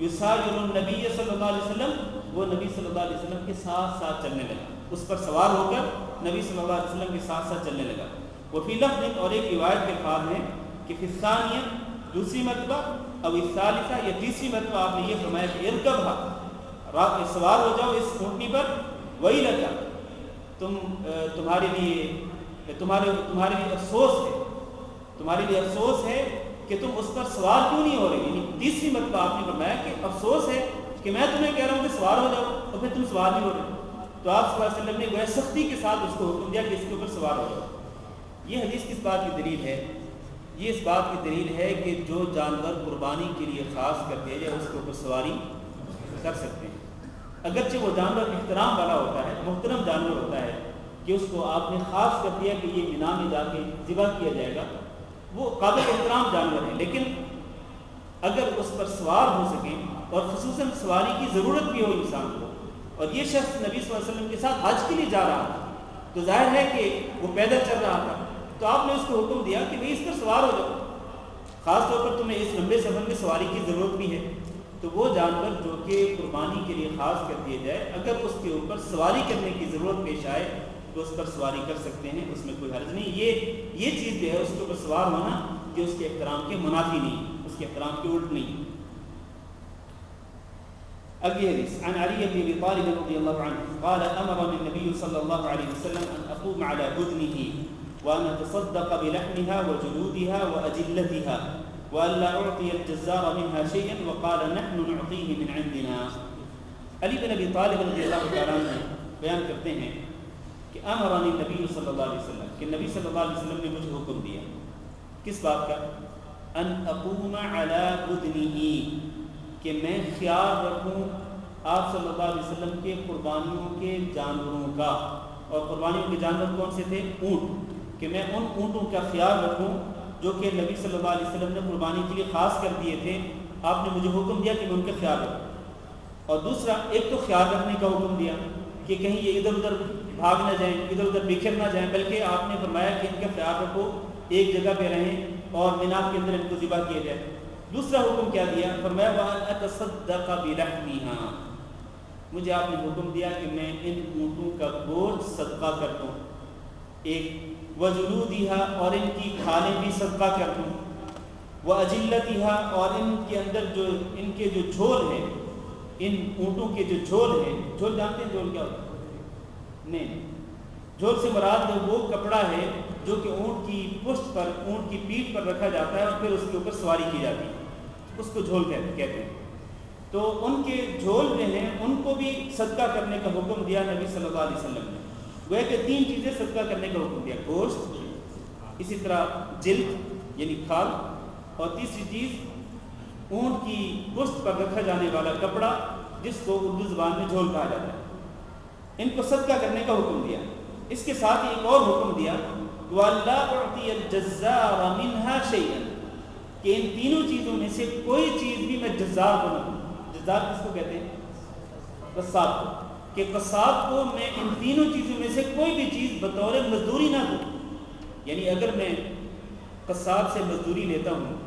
Speaker 1: یسایر النبی صلی اللہ علیہ وسلم، وہ نبی صلی اللہ علیہ وسلم کے ساتھ ساتھ چلنے لگا، اس پر سوار ہو کر نبی صلی اللہ علیہ وسلم کے ساتھ ساتھ چلنے لگا. وفی لفظ، اور ایک روایت کے الفاظ ہیں کہ فی الثانیہ، دوسری مرتبہ، او الثالثہ، یا تیسری مرتبہ آپ نے یہ فرمایا کہ ارکبھا، سوار ہو جاؤ اس اونٹنی پر. ویلک، تمہارے لیے افسوس ہے کہ تم اس پر سوار کیوں نہیں ہو رہے. یعنی تیسری مرتبہ آپ نے فرمایا کہ افسوس ہے کہ میں تمہیں کہہ رہا ہوں کہ سوار ہو جاؤ اور پھر تم سوار نہیں ہو رہے. تو آپ صلی اللہ علیہ وسلم نے گویا سختی کے ساتھ اس کو حکم دیا کہ اس کے اوپر سوار ہو جاؤ. یہ حدیث کس بات کی دلیل ہے؟ یہ اس بات کی دلیل ہے کہ جو جانور قربانی کے لیے خاص کر دیا جائے اس کے اوپر سواری کر سکتے ہیں. اگرچہ وہ جانور احترام والا ہوتا ہے، محترم جانور ہوتا ہے کہ اس کو آپ نے خاص کر دیا کہ یہ مینا میں جا کے ذبح کیا جائے گا، وہ قابل احترام جانور ہے. لیکن اگر اس پر سوار ہو سکیں اور خصوصاً سواری کی ضرورت بھی ہو انسان کو، اور یہ شخص نبی صلی اللہ علیہ وسلم کے ساتھ حج کے لیے جا رہا تھا تو ظاہر ہے کہ وہ پیدل چل رہا تھا، تو آپ نے اس کو حکم دیا کہ بھئی اس پر سوار ہو جاؤ، خاص طور پر تمہیں اس لمبے سفر میں سواری کی ضرورت بھی ہے. تو وہ جانور جو کہ قربانی کے لیے خاص کر دیے جائے، اگر اس کے اوپر سواری کرنے کی ضرورت پیش آئے تو اس پر سواری کر سکتے ہیں، اس میں کوئی حرج نہیں۔ یہ چیز جو ہے اس کے اوپر سوار ہونا یہ اس کے احترام کے منافی نہیں، اس کے احترام کے الٹ نہیں۔ اگلی حدیث عن علی بن ابی طالب رضی اللہ عنہ قال امرني النبي صلی اللہ علیہ وسلم ان اقوم على بدنه وان اتصدق بلحمها وجلودها واجلتها وان لا اعطي الجزار منها شيئا وقال نحن نعطيه من عندنا۔ علی بن ابی طالب رضی اللہ تعالیٰ عنہ بیان کرتے ہیں کہ امرني النبي صلی اللہ علیہ وسلم، کہ نبی صلی اللہ علیہ وسلم نے مجھے حکم دیا کس بات کا؟ ان اقوم على بدنه، کہ میں خیال رکھوں آپ صلی اللہ علیہ وسلم کے قربانیوں کے جانوروں کا، اور قربانیوں کے جانور کون سے تھے؟ اونٹ، کہ میں ان اونٹوں کا خیال رکھوں جو کہ نبی صلی اللہ علیہ وسلم نے قربانی کے لیے خاص کر دیے تھے۔ آپ نے مجھے حکم دیا کہ میں ان کا خیال رکھوں، اور دوسرا ایک تو خیال رکھنے کا حکم دیا کہ کہیں یہ ادھر ادھر بھاگ نہ جائیں، ادھر ادھر بکھر نہ جائیں، بلکہ آپ نے فرمایا کہ ان کا خیال رکھو، ایک جگہ پہ رہیں اور مینا کے اندر ان کو ذبح کیا جائے۔ دوسرا حکم کیا دیا؟ فرمایا وَأَنْ أَتَصَدَّقَ بِلَحْمِهَا، مجھے آپ نے حکم دیا کہ میں ان اونٹوں کا گوشت صدقہ کر دوں، ایک وَجُلُودِهَا، اور ان کی کھالیں بھی صدقہ کر دوں، وَأَجِلَّتِهَا، اور ان کے اندر جو ان کے جو جھول ہیں، ان اونٹوں کے جو جھول ہیں، جھول جانتے ہیں جھول کیا ہوتا ہے؟ نہیں، جھول سے مراد وہ کپڑا ہے جو کہ اونٹ کی پشت پر، اونٹ کی پیٹھ پر رکھا جاتا ہے اور پھر اس کے اوپر سواری کی جاتی ہے، اس کو جھول کہتے ہیں۔ تو ان کے جھول جو ہیں ان کو بھی صدقہ کرنے کا حکم دیا نبی صلی اللہ علیہ وسلم نے۔ وہ کہ 3 چیزیں صدقہ کرنے کا حکم دیا، گوشت، اسی طرح جلد یعنی کھال، اور تیسری چیز اونٹ کی پشت پر رکھا جانے والا کپڑا جس کو اردو زبان میں جھول کہا جاتا ہے، ان کو صدقہ کرنے کا حکم دیا۔ اس کے ساتھ ایک اور حکم دیا وَلَا أُعْطِيَ الْجَزَّارَ مِنْهَا شَيْئًا، کہ ان تینوں چیزوں میں سے کوئی چیز بھی میں جزار کو نہ دوں۔ جزار کس کو کہتے ہیں؟ قصاب کو، کہ قصاب کو میں ان تینوں چیزوں میں سے کوئی بھی چیز بطور مزدوری نہ دوں۔ یعنی اگر میں قصاب سے مزدوری لیتا ہوں،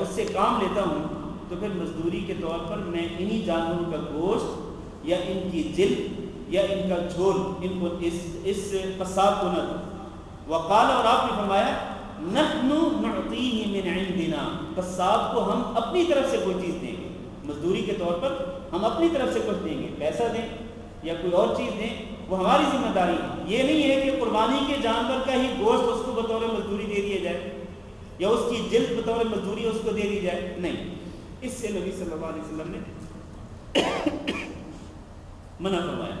Speaker 1: اس سے کام لیتا ہوں، تو پھر مزدوری کے طور پر میں انہی جانوروں کا گوشت یا ان کی جلد یا ان کا جھول ان کو اس قصاب کو نہ دوں۔ وقال، اور آپ نے فرمایا نحن نعطیہ من عندنا، قصاب کو ہم اپنی طرف سے کوئی چیز دیں گے، مزدوری کے طور پر ہم اپنی طرف سے کچھ دیں گے، پیسہ دیں یا کوئی اور چیز دیں، وہ ہماری ذمہ داری ہے۔ یہ نہیں ہے کہ قربانی کے جانور کا ہی گوشت اس کو بطور مزدوری دے دیا جائے یا اس کی جلد بطور مزدوری اس کو دے دی جائے، نہیں، اس سے نبی صلی اللہ علیہ وسلم نے منع فرمایا۔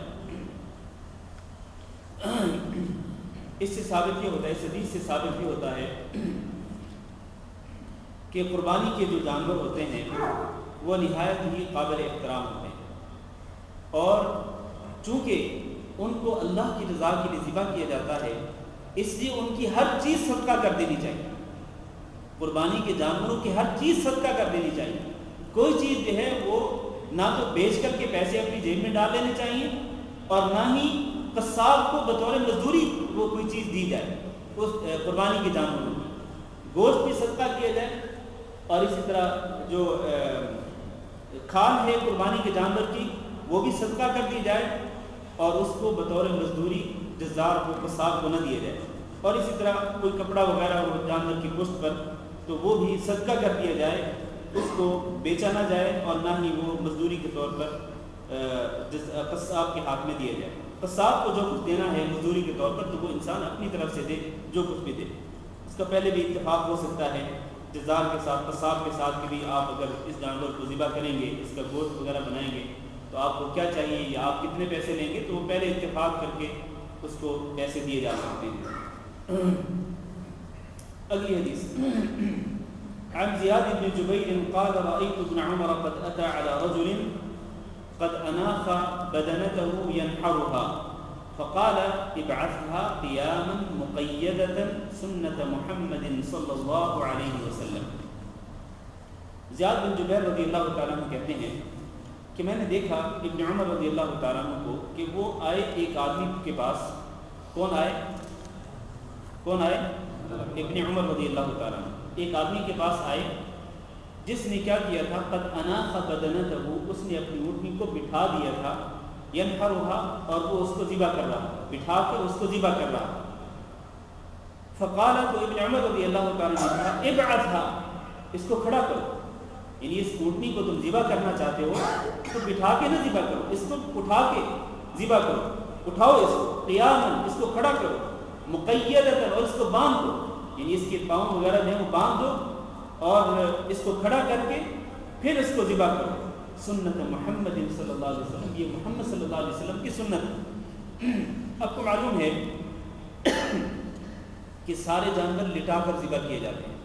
Speaker 1: اس سے ثابت یہ ہوتا ہے، اس حدیث سے ثابت یہ ہوتا ہے کہ قربانی کے جو جانور ہوتے ہیں وہ نہایت ہی قابل احترام ہوتے ہیں، اور چونکہ ان کو اللہ کی رضا کے لیے ذبح کیا جاتا ہے، اس لیے ان کی ہر چیز صدقہ کر دینی چاہیے۔ قربانی کے جانوروں کی ہر چیز صدقہ کر دینی چاہیے، کوئی چیز جو ہے وہ نہ تو بیچ کر کے پیسے اپنی جیب میں ڈال لینے چاہیے، اور نہ ہی قصاب کو بطور مزدوری وہ کوئی چیز دی جائے اس قربانی کے جانوروں کی۔ گوشت بھی صدقہ کیا جائے، اور اسی طرح جو کھال ہے قربانی کے جانور کی وہ بھی صدقہ کر دی جائے، اور اس کو بطور مزدوری جزار کو، قصاب کو نہ دیا جائے۔ اور اسی طرح کوئی کپڑا وغیرہ ہو جانور کی پشت پر تو وہ بھی صدقہ کر دیا جائے، اس کو بیچا نہ جائے اور نہ ہی وہ مزدوری کے طور پر قصاب کے ہاتھ میں دیا جائے۔ قصاب کو جو کچھ دینا ہے مزدوری کے طور پر تو وہ انسان اپنی طرف سے دے، جو کچھ بھی دے۔ اس کا پہلے بھی اتفاق ہو سکتا ہے جزار کے ساتھ، قصاب کے ساتھ کہ بھی آپ اگر اس جانور کو ذبح کریں گے، اس کا گوشت وغیرہ بنائیں گے تو آپ کو کیا چاہیے یا آپ کتنے پیسے لیں گے، تو وہ پہلے اتفاق کر کے اس کو پیسے دیے جا سکتے ہیں۔ اگلی حدیث عن زیاد بن جبیر قال رأيت ابن عمر قد أتى على رجل قد أناخ بدنته ينحرها فقال ابعثها قياما مقيدة سنة محمد صلى الله عليه وسلم۔ زیاد بن جبیر رضی اللہ تعالیٰ عنہ کہتے ہیں کہ میں نے دیکھا ابن عمر رضی اللہ تعالیٰ عنہ کو کہ وہ آئے ایک آدمی کے پاس۔ کون آئے؟ ابن عمر رضی اللہ تعالیٰ عنہ ایک آدمی کے پاس آئے جس نے کیا کیا تھا، قد اناخ بدنته، اس نے اپنی اونٹنی کو بٹھا دیا تھا، ينحرها، اور وہ اس کو ذبح کر رہا، بٹھا کے اس کو ذبح کر رہا. فقال، تو ابن عمر رضی اللہ تعالیٰ عنہ نے کہا ابعثها، اس کو کھڑا کرو. یعنی اس اونٹنی کو تم ذبح کرنا چاہتے ہو تو بٹھا کے نہ ذبح کرو، اس کو اٹھا کے ذبح کرو. اٹھاؤ اس کو قیاما، اس کو کھڑا کرو، مقیدۃ، اور اس کو باندھ دو. یعنی اس کے پاؤں وغیرہ جو ہے وہ باندھ دو اور اس کو کھڑا کر کے پھر اس کو ذبح کرو. سنت محمد صلی اللہ علیہ وسلم، یہ محمد صلی اللہ علیہ وسلم کی سنت ہے. آپ کو معلوم ہے کہ سارے جانور لٹا کر ذبح کیے جاتے ہیں.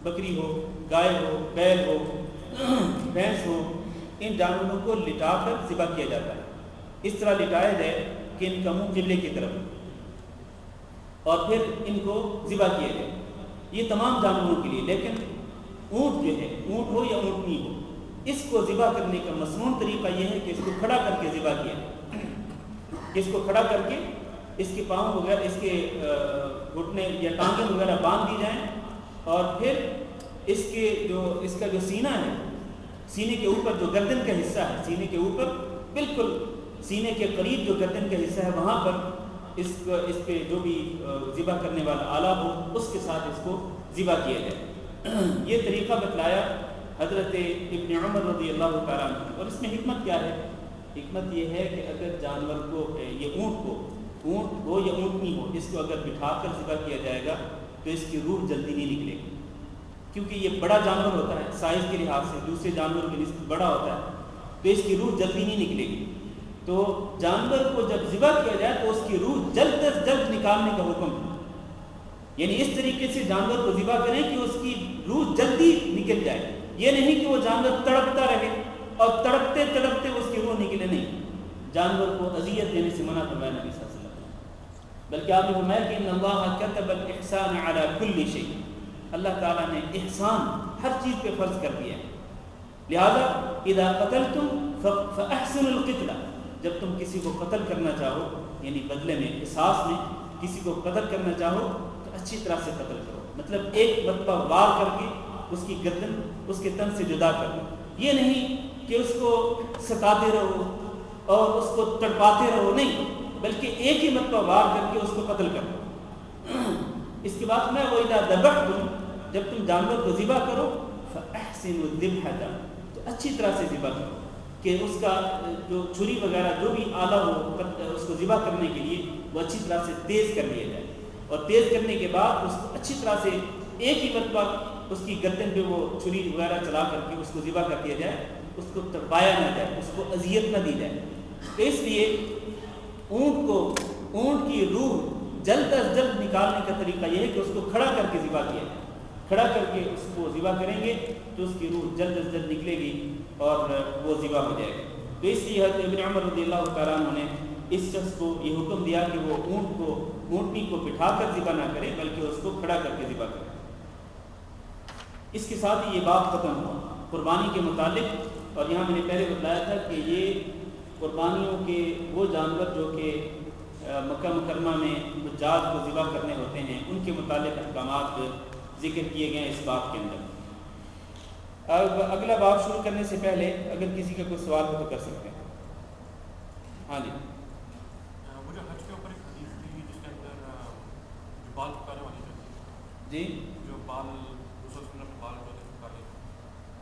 Speaker 1: بکری ہو، گائے ہو، بیل ہو، بھینس ہو، ان جانوروں کو لٹا کر ذبح کیا جاتا ہے. اس طرح لٹایا جائے کہ ان کا منہ قبلے کی طرف، اور پھر ان کو ذبح کیا جائے. یہ تمام جانوروں کے لیے. لیکن اونٹ جو ہے، اونٹ ہو یا اونٹنی ہو، اس کو ذبح کرنے کا مسنون طریقہ یہ ہے کہ اس کو کھڑا کر کے ذبح کیا جائے. اس کو کھڑا کر کے اس کے پاؤں وغیرہ، اس کے گھٹنے یا ٹانگیں وغیرہ باندھ دی جائیں، اور پھر اس کا جو سینہ ہے، سینے کے اوپر جو گردن کا حصہ ہے، سینے کے اوپر بالکل سینے کے قریب جو گردن کا حصہ ہے، وہاں پر اس پہ جو بھی ذبح کرنے والا آلہ ہو اس کے ساتھ اس کو ذبح کیا جائے. یہ طریقہ بتلایا حضرت ابن عمر رضی اللہ تعالیٰ عنہ. اور اس میں حکمت کیا ہے؟ حکمت یہ ہے کہ اگر جانور کو، یہ اونٹ ہو یا اونٹنی ہو، اس کو اگر بٹھا کر ذبح کیا جائے گا تو اس کی روح جلدی نہیں نکلے گی، کیونکہ یہ بڑا جانور ہوتا ہے، سائز کے لحاظ سے دوسرے جانوروں کے نسبت بڑا ہوتا ہے، تو اس کی روح جلدی نہیں نکلے گی. تو جانور کو جب ذبح کیا جائے تو اس کی روح جلد از جلد نکالنے کا حکم ہے. یعنی اس طریقے سے جانور کو ذبح کریں کہ اس کی روح جلدی نکل جائے. یہ نہیں کہ وہ جانور تڑپتا رہے اور تڑپتے تڑپتے اس کی روح نکلے، نہیں. جانور کو اذیت دینے سے منع فرمایا نبی صلی اللہ علیہ وسلم. بلکہ آپ نے فرمایا کہ ان اللہ کتب الاحسان علی کل شیء، اللہ تعالیٰ نے احسان ہر چیز پہ فرض کر دیا ہے. لہذا اذا قتلتم فاحسنوا القتلہ، جب تم کسی کو قتل کرنا چاہو، یعنی بدلے میں، قصاص میں کسی کو قتل کرنا چاہو تو اچھی طرح سے قتل کرو. مطلب ایک مرتبہ وار کر کے اس کی گردن اس کے تن سے جدا کر دو. یہ نہیں کہ اس کو ستاتے رہو اور اس کو تڑپاتے رہو، نہیں، بلکہ ایک ہی مرتبہ وار کر کے اس کو قتل کرو. اس کے بعد میں وَإِذَا ذَبَحْتُمْ، جب تم جانور کو ذبح کرو فَأَحْسِنُوا الذِّبْحَةَ، تو اچھی طرح سے ذبح کرو کہ اس کا جو چھری وغیرہ جو بھی آلہ ہو اس کو ذبح کرنے کے لیے وہ اچھی طرح سے تیز کر لیا جائے. اور تیز کرنے کے بعد اس کو اچھی طرح سے ایک ہی مرتبہ اس کی گردن پہ وہ چھری وغیرہ چلا کر کے اس کو ذبح کر دیا جائے، اس کو تڑپایا نہ جائے، اس کو اذیت نہ دی جائے. تو اس لیے اونٹ کی روح جلد از جلد نکالنے کا طریقہ یہ ہے کہ اس کو کھڑا کر کے ذبح کیا جائے. کھڑا کر کے اس کو ذبح کریں گے تو اس کی روح جلد از جلد نکلے گی اور وہ ذبح ہو جائے گی. تو اس لیے حضرت ابن عمر رضی اللہ تعالیٰ عنہ نے اس شخص کو یہ حکم دیا کہ وہ اونٹنی کو بٹھا کر ذبح نہ کرے بلکہ اس کو کھڑا کر کے ذبح کرے. اس کے ساتھ ہی یہ بات ختم ہوا قربانی کے متعلق. اور یہاں میں نے پہلے بتایا تھا کہ یہ قربانیوں کے وہ جانور جو کہ مکہ مکرمہ میں حجاج کو ذبح کرنے ہوتے ہیں ان کے متعلق احکامات ذکر کیے گئے ہیں اس باب کے اندر. اب اگلا باب شروع کرنے سے پہلے اگر کسی کا کوئی سوال ہو تو کر سکتے ہیں. ہاں جی.
Speaker 2: مجھے حج کے اوپر ایک حدیث تھی جس کے اندر جو بال پکانے والی تھی،
Speaker 1: جی
Speaker 2: جو بال بال جو پکانے،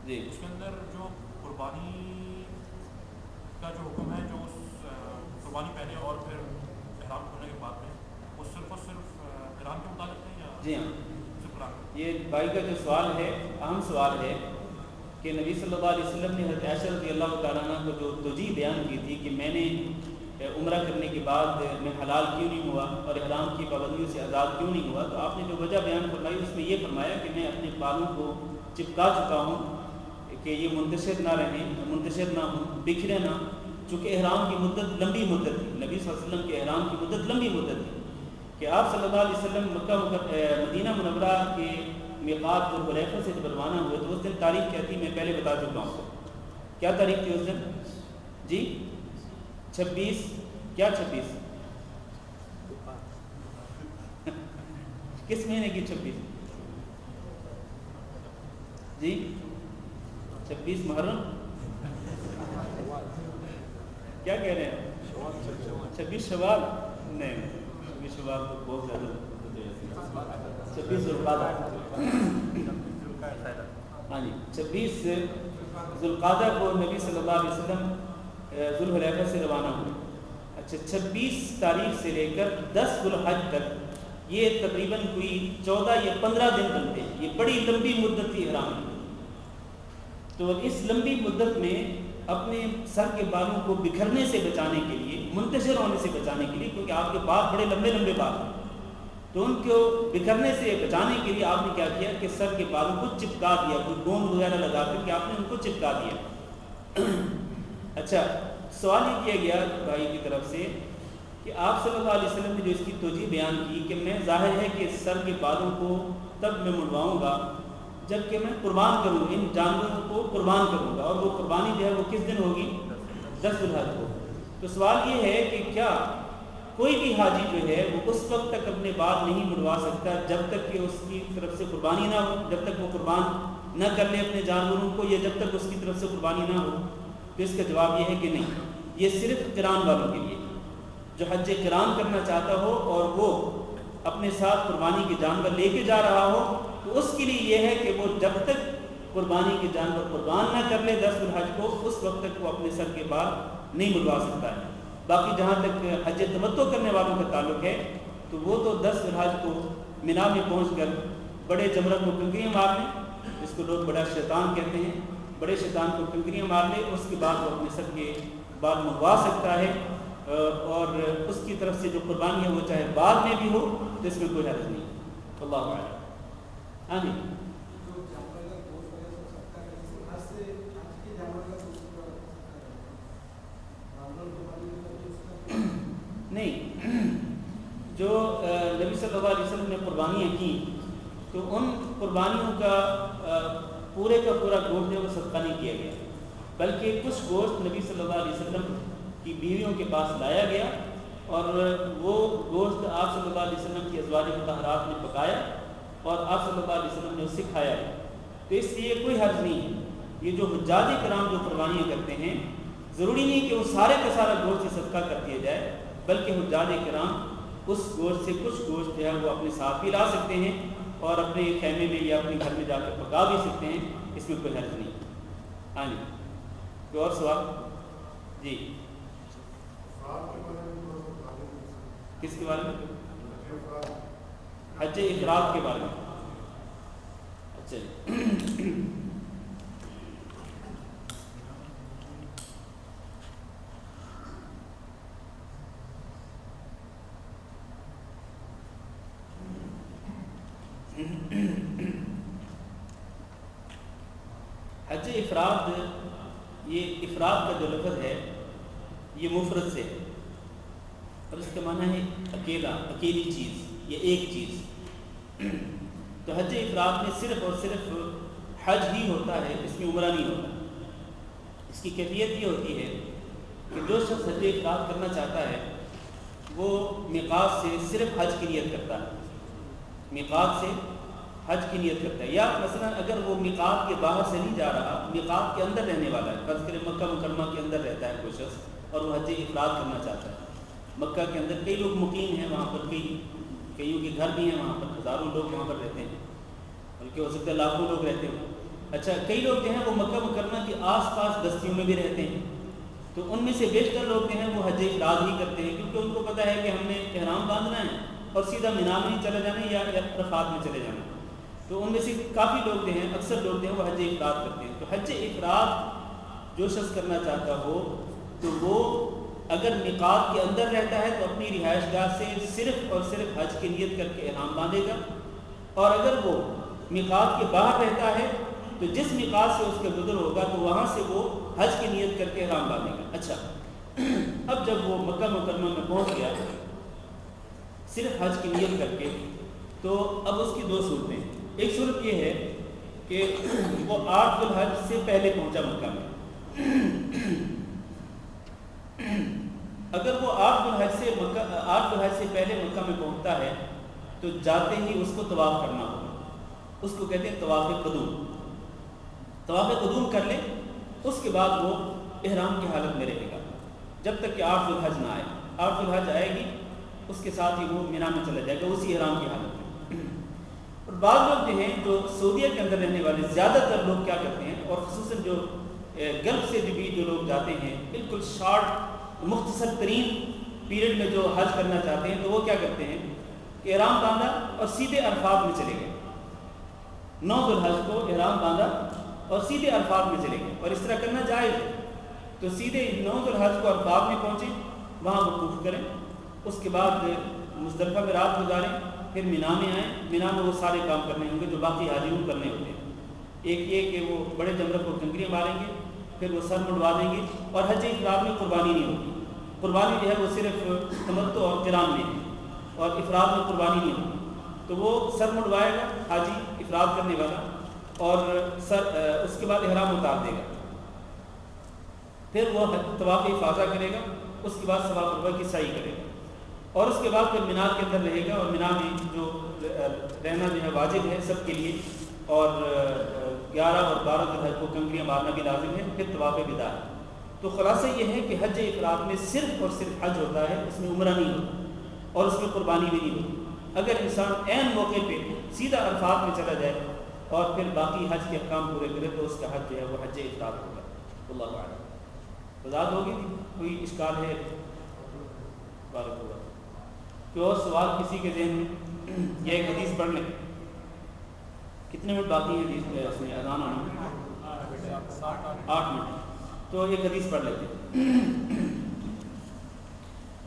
Speaker 1: جی،
Speaker 2: اس کے اندر جو قربانی کا جو حکم ہے، جو اس قربانی پہلے اور پھر احرام کھولنے کے بعد میں، وہ صرف اور صرف احرام کے متعلق ہے یا؟
Speaker 1: جی ہاں.
Speaker 2: صرف احرام؟
Speaker 1: یہ بھائی کا جو سوال ہے اہم سوال ہے کہ نبی صلی اللہ علیہ وسلم نے حضرت عائشہ رضی اللہ تعالیٰ عنہ کو جو توجیہ بیان کی تھی کہ میں نے عمرہ کرنے کے بعد میں حلال کیوں نہیں ہوا اور احرام کی پابندیوں سے آزاد کیوں نہیں ہوا، تو آپ نے جو وجہ بیان فرمائی اس میں یہ فرمایا کہ میں اپنے بالوں کو چپکا چکا ہوں کہ یہ منتشر نہ ہوں، بکھرے نہ، چونکہ احرام کی مدت لمبی مدت تھی. نبی صلی اللہ علیہ وسلم کے احرام کی مدت لمبی مدت تھی کہ آپ صلی اللہ علیہ وسلم مدینہ منورہ کے میقات جو حلیفہ سے جب روانہ ہوئے تو اس دن تاریخ کیا تھی میں پہلے بتا چکا ہوں. کیا تاریخ تھی اس دن؟ جی 26. کیا 26 کس مہینے کی 26 جی 26 محرم؟ کیا کہہ رہے ہیں؟ 26 شوال نہیں، 26 شوال تو بہت زیادہ، 26 ذوالقعدہ، ہاں جی 26 ذوالقعدہ کو نبی صلی اللہ علیہ وسلم ذوالحلیفہ سے روانہ ہوئے. اچھا 26 تاریخ سے لے کر 10 ذوالحج تک یہ تقریباً کوئی 14 یا 15 دن بنتے ہیں. یہ بڑی لمبی مدت تھی احرام کی. تو اس لمبی مدت میں اپنے سر کے بالوں کو بکھرنے سے بچانے کے لیے، منتشر ہونے سے بچانے کے لیے، کیونکہ آپ کے بال بڑے لمبے لمبے بال ہیں، تو ان کو بکھرنے سے بچانے کے لیے آپ نے کیا کیا کہ سر کے بالوں کو چپکا دیا، کوئی گوند وغیرہ لگا کر کے آپ نے ان کو چپکا دیا. اچھا سوال یہ کیا گیا بھائی کی طرف سے کہ آپ صلی اللہ علیہ وسلم نے جو اس کی توجیہ بیان کی کہ میں ظاہر ہے کہ سر کے بالوں کو تب میں منڈواؤں گا جب کہ میں قربان کروں، ان جانوروں کو قربان کروں گا، اور وہ قربانی جو ہے وہ کس دن ہوگی؟ 10 ذوالحج کو. تو سوال یہ ہے کہ کیا کوئی بھی حاجی جو ہے وہ اس وقت تک اپنے بال نہیں منڈوا سکتا جب تک کہ اس کی طرف سے قربانی نہ ہو، جب تک وہ قربان نہ کر لے اپنے جانوروں کو، یا جب تک اس کی طرف سے قربانی نہ ہو؟ تو اس کا جواب یہ ہے کہ نہیں، یہ صرف قران والوں کے لیے. جو حج قران کرنا چاہتا ہو اور وہ اپنے ساتھ قربانی کے جانور لے کے جا رہا ہو، تو اس کے لیے یہ ہے کہ وہ جب تک قربانی کے جانور قربان نہ کر لے 10 ذوالحج کو، اس وقت تک وہ اپنے سر کے بال نہیں منڈوا سکتا ہے. باقی جہاں تک حج تمتع کرنے والوں کا تعلق ہے تو وہ تو 10 ذوالحج کو مینا میں پہنچ کر بڑے جمرہ کو کنکریاں مار لیں، اس کو لوگ بڑا شیطان کہتے ہیں، بڑے شیطان کو کنکریاں مار لے، اس کے بعد وہ اپنے سر کے بال منڈوا سکتا ہے. اور اس کی طرف سے جو قربانی ہے وہ چاہے بعد میں بھی ہو تو اس میں کوئی حرج نہیں. اللہ اعلم. ہاں جی نہیں، جو نبی صلی اللہ علیہ وسلم نے قربانیاں کی تو ان قربانیوں کا پورے کا پورا گوشت جو ہے وہ صدقہ نہیں کیا گیا، بلکہ کچھ گوشت نبی صلی اللہ علیہ وسلم کی بیویوں کے پاس لایا گیا اور وہ گوشت آپ صلی اللہ علیہ وسلم کی ازواج مطہرات نے پکایا اور آپ صلی اللہ علیہ وسلم نے اسے کھایا. تو اس لیے کوئی حرج نہیں ہے. یہ جو حجاج کرام جو قربانیاں کرتے ہیں، ضروری نہیں کہ وہ سارے کا سارا گوشت ہی صدقہ کر دیا جائے، بلکہ حجاج کرام اس گوشت سے کچھ گوشت جو ہے وہ اپنے ساتھ بھی لا سکتے ہیں اور اپنے خیمے میں یا اپنے گھر میں جا کے پکا بھی سکتے ہیں. اس میں کوئی حرج نہیں. ہاں جی کوئی اور سوال؟ جی کس کے بارے میں؟ حج افراد کے بارے میں. اچھا حج افراد، یہ افراد کا جو لفظ ہے یہ مفرد سے، اور اس کا معنی ہے اکیلا، اکیلی چیز یا ایک چیز. تو حج افراد میں صرف اور صرف حج ہی ہوتا ہے، اس میں عمرہ نہیں ہوتا. اس کی کیفیت یہ ہوتی ہے کہ جو شخص حج افراد کرنا چاہتا ہے وہ میقات سے صرف حج کی نیت کرتا ہے، میقات سے حج کی نیت کرتا ہے. یا مثلا اگر وہ میقات کے باہر سے نہیں جا رہا، میقات کے اندر رہنے والا ہے، فرض کریں مکہ مکرمہ کے اندر رہتا ہے کوئی شخص اور وہ حج افراد کرنا چاہتا ہے. مکہ کے اندر کئی لوگ مقیم ہیں، وہاں پر کئیوں کے گھر بھی ہیں، وہاں پر ہزاروں لوگ وہاں پر رہتے ہیں، بلکہ ہو سکتا ہے لاکھوں لوگ رہتے ہیں. اچھا کئی لوگ جو ہیں وہ مکہ مکرمہ کے آس پاس بستیوں میں بھی رہتے ہیں، تو ان میں سے بیشتر لوگ جو ہیں وہ حج افراد ہی کرتے ہیں، کیونکہ ان کو پتہ ہے کہ ہم نے احرام باندھنا ہے اور سیدھا مینا میں ہی چلے جانا ہے یا عرفات میں چلے جانا ہے. تو ان میں سے کافی لوگ جو ہیں، اکثر لوگ جو ہیں وہ حج افراد کرتے ہیں. تو حج افراد جو شخص کرنا چاہتا ہو تو وہ اگر میقات کے اندر رہتا ہے تو اپنی رہائش گاہ سے صرف اور صرف حج کی نیت کر کے احرام باندھے گا، اور اگر وہ میقات کے باہر رہتا ہے تو جس میقات سے اس کا گزر ہوگا تو وہاں سے وہ حج کی نیت کر کے احرام باندھے گا. اچھا اب جب وہ مکہ مکرمہ میں پہنچ گیا صرف حج کی نیت کر کے، تو اب اس کی 2 صورتیں ہیں. ایک صورت یہ ہے کہ وہ 8 ذوالحج سے پہلے پہنچا مکہ میں. اگر وہ 8 ذوالحج سے پہلے مکہ میں پہنچتا ہے تو جاتے ہی اس کو طواف کرنا ہوگا. اس کو کہتے ہیں طواف قدوم. طواف قدوم کر لے، اس کے بعد وہ احرام کی حالت میں رہے گا. جب تک کہ 8 ذو الحج نہ آئے. 8 ذو الحج آئے گی اس کے ساتھ ہی وہ مینا میں چلا جائے گا اسی احرام کی حالت میں. اور بعض لوگ جو ہیں جو سعودیہ کے اندر رہنے والے زیادہ تر لوگ کیا کرتے ہیں, اور خصوصاً جو گلف سے بھی جو لوگ جاتے ہیں بالکل شارٹ مختصر ترین پیریڈ میں جو حج کرنا چاہتے ہیں, تو وہ کیا کرتے ہیں کہ احرام باندھا اور سیدھے عرفات میں چلے گئے. 9 ذو الحج کو احرام باندھا اور سیدھے عرفات میں چلے گئے, اور اس طرح کرنا جائز ہے. تو سیدھے 9 ذو الحج کو عرفات میں پہنچے, وہاں وقوف کریں, اس کے بعد مزدلفہ میں رات گزاریں, پھر مینا میں آئیں. مینا میں وہ سارے کام کرنے ہوں گے جو باقی حاجیوں کرنے ہوتے ہیں. ایک یہ کہ وہ بڑے جمرے کو کنکریاں ماریں گے, پھر وہ سر منڈوا دیں گے, اور حج افراد میں قربانی نہیں ہوگی. قربانی جو ہے وہ صرف تمتع اور قران میں ہے, اور افراد میں قربانی نہیں ہوگی. تو وہ سر منڈوائے گا حاجی افراد کرنے والا, اور اس کے بعد احرام اتار دے گا. پھر وہ طواف افاضہ کرے گا, اس کے بعد صفا مروہ کی سعی کرے گا, اور اس کے بعد پھر مینا کے اندر رہے گا. اور مینا میں جو رہنا جو ہے واجب ہے سب کے لیے, اور 11 اور 12 ذو الحج کو کنکریاں مارنا بھی لازم ہے. پھر طواف وداع ہے. تو خلاصہ یہ ہے کہ حج افراد میں صرف اور صرف حج ہوتا ہے, اس میں عمرہ نہیں ہوتا, اور اس میں قربانی بھی نہیں ہوتی. اگر انسان عین موقع پہ سیدھا عرفات میں چلا جائے اور پھر باقی حج کے احکام پورے کرے تو اس کا حج جو ہے وہ حج افراد ہوگا. اللہ اعلم. وضاحت ہوگی؟ کوئی اشکال ہے؟ بارک اللہ. کوئی اور سوال کسی کے ذہن میں؟ یہ ایک حدیث پڑھ لیں. کتنے منٹ باقی ہیں حدیث میں؟ اس میں اذان آنا ہے 8 منٹ. تو ایک حدیث پڑھ لیتے ہیں.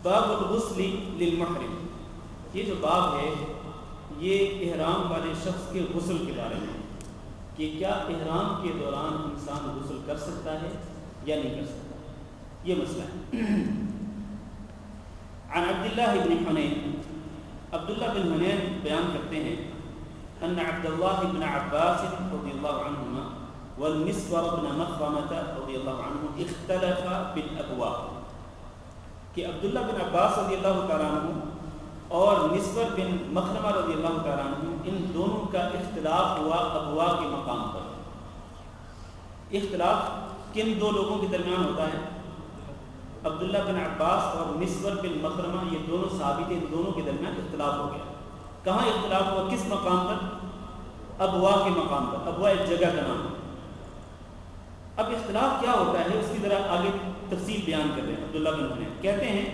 Speaker 1: باب الغسل للمحرم. یہ جو باب ہے یہ احرام والے شخص کے غسل کے بارے میں, کہ کیا احرام کے دوران انسان غسل کر سکتا ہے یا نہیں کر سکتا, یہ مسئلہ ہے. عن عبداللہ بن حنین, عبداللہ بن حنین بیان کرتے ہیں ان عبداللہ بن عباس رضی اللہ عنہما والمسور بن مخرمة رضی اللہ عنہ اختلفا بالابواب, کہ عبداللہ بن عباس رضی اللہ تعالیٰ عنہ اور مسور بن مخرمہ رضی اللہ تعالیٰ عنہ ان دونوں کا اختلاف ہوا ابوا کے مقام پر. اختلاف کن دو لوگوں کے درمیان ہوتا ہے؟ عبداللہ بن عباس اور مسور بن مخرمہ, یہ دونوں صحابی تھے, ان دونوں کے درمیان اختلاف ہو گیا. کہاں اختلاف ہوا, کس مقام پر؟ ابوا کے مقام پر. ابوا ایک جگہ کا نام ہے. اب اختلاف کیا ہوتا ہے اس کی ذرا آگے تفصیل بیان کر رہے ہیں. عبداللہ بن حنین کہتے ہیں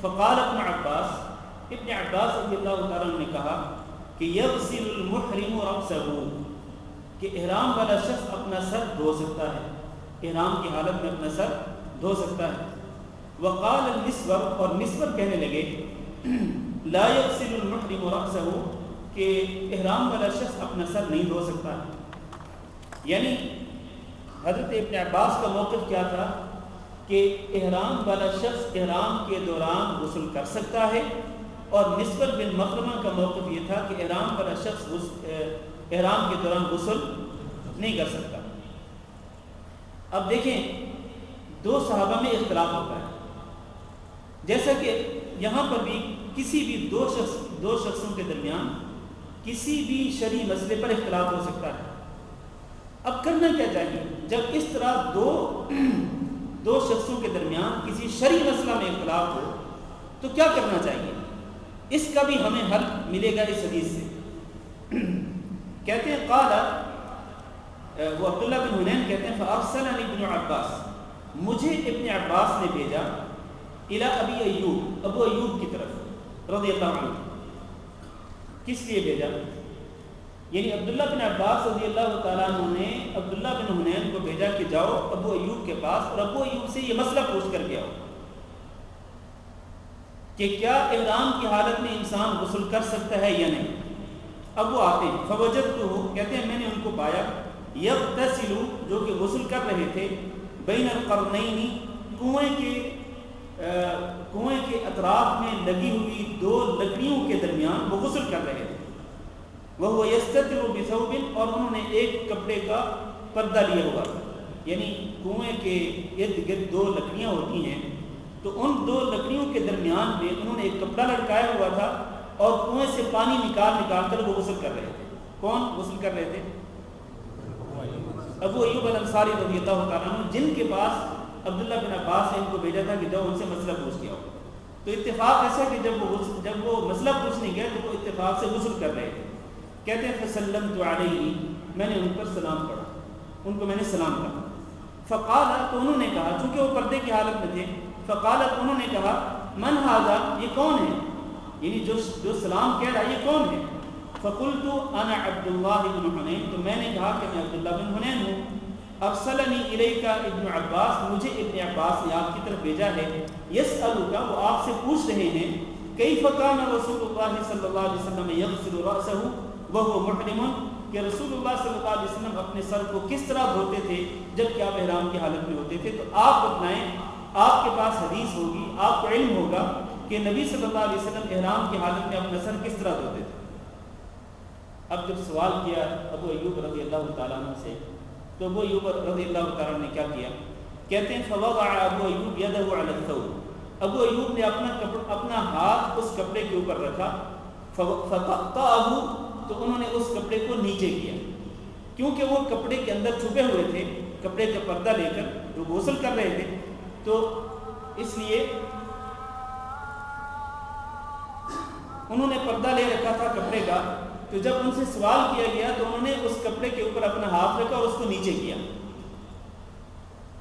Speaker 1: فقال ابن عباس, ابن عباس رضی اللہ تعالیٰ عنہ نے کہا کہ یغسل المحرم رأسہ, کہ احرام والا شخص اپنا سر دھو سکتا ہے, احرام کی حالت میں اپنا سر دھو سکتا ہے. وقال المسور, اور مسور کہنے لگے لا یغسل المحرم رأسہ, کہ احرام والا شخص اپنا سر نہیں دھو سکتا ہے. یعنی حضرت ابن عباس کا موقف کیا تھا کہ احرام والا شخص احرام کے دوران غسل کر سکتا ہے, اور مسور بن مخرمہ کا موقف یہ تھا کہ احرام والا شخص احرام کے دوران غسل نہیں کر سکتا. اب دیکھیں دو صحابہ میں اختلاف ہوتا ہے, جیسا کہ یہاں پر بھی کسی بھی دو شخصوں کے درمیان کسی بھی شرعی مسئلے پر اختلاف ہو سکتا ہے. اب کرنا کیا چاہیے جب اس طرح دو شخصوں کے درمیان کسی شرعی مسئلہ میں اختلاف ہو, تو کیا کرنا چاہیے؟ اس کا بھی ہمیں حل ملے گا اس حدیث سے. کہتے ہیں قال, وہ عبداللہ بن حنین کہتے ہیں فارسلنی ابن عباس, مجھے ابن عباس نے بھیجا الی ابی ایوب, ابو ایوب کی طرف رضی اللہ عنہ. کس لیے بھیجا؟ یعنی عبداللہ بن عباس رضی اللہ تعالیٰ عنہ نے عبداللہ بن حنین کو بھیجا کہ جاؤ ابو ایوب کے پاس اور ابو ایوب سے یہ مسئلہ پوچھ کر کے آؤ کہ کیا احرام کی حالت میں انسان غسل کر سکتا ہے یا نہیں. اب وہ آتے ہیں فوجدتہ, کہتے ہیں میں نے ان کو پایا یغتسل, جو کہ غسل کر رہے تھے, بین القرنین, کنویں کے اطراف میں لگی ہوئی دو لکڑیوں کے درمیان وہ غسل کر رہے تھے. وہ یستتر بثوب, اور انہوں نے ایک کپڑے کا پردہ لیا ہوا تھا. یعنی کنویں کے ارد گرد دو لکڑیاں ہوتی ہیں, تو ان دو لکڑیوں کے درمیان میں انہوں نے ایک کپڑا لٹکایا ہوا تھا, اور کنویں سے پانی نکال کر وہ غسل کر رہے تھے. کون غسل کر رہے تھے؟ ابو ایوب الانصاری رضی اللہ تعالیٰ عنہ, جن کے پاس عبداللہ بن عباس نے ان کو بھیجا تھا کہ جاؤ ان سے مسئلہ پوچھ کے آؤ. تو اتفاق ایسا کہ جب وہ مسئلہ پوچھنے گئے تو وہ اتفاق سے غسل کر رہے تھے. کہتے ہیں فسلمت علیہ، میں نے ان پر سلام پڑھا، ان کو میں نے سلام کہا. فقال، تو انہوں نے کہا، چونکہ وہ پردے کی حالت میں تھے، فقالت، انہوں نے کہا، من ھذا، یہ کون ہے، یعنی جو سلام کہہ رہا ہے یہ کون ہے. فقلت انا عبداللہ بن حنین، تو میں نے کہا کہ میں عبداللہ بن حنین ہوں. ارسلنی الیک ابن عباس، مجھے ابن عباس نے آپ کی طرف بھیجا ہے. یسألک، وہ آپ سے پوچھ رہے ہیں، کیف کان رسول اللہ صلی اللہ علیہ وسلم یغسل رأسہ وہو محرم، کہ رسول اللہ صلی اللہ علیہ وسلم اپنے سر کو کس طرح دھوتے تھے جب کہ آپ احرام کی حالت میں ہوتے تھے. تو آپ بتائیں، آپ کے پاس حدیث ہوگی، آپ کو علم ہوگا کہ نبی صلی اللہ علیہ وسلم احرام کی حالت میں اپنا سر کس طرح دھوتے تھے. اب جب سوال کیا ابو ایوب رضی اللہ تعالیٰ عنہ سے، تو ابو ایوب رضی اللہ تعالیٰ نے کیا کیا؟ کہتے ہیں فوضع ابو ایوب یدہ علی الثوب، ابو ایوب نے اپنا ہاتھ اس کپڑے کے اوپر رکھا. فقطعہ، تو انہوں نے اس کپڑے کو نیچے کیا، کیونکہ وہ کپڑے کے اندر چھپے ہوئے تھے، کپڑے کا پردہ لے کر وہ غسل کر رہے تھے، تو اس لیے انہوں نے پردہ لے رکھا تھا کپڑے کا. تو جب ان سے سوال کیا گیا تو انہوں نے اس کپڑے کے اوپر اپنا ہاتھ رکھا اور اس کو نیچے کیا.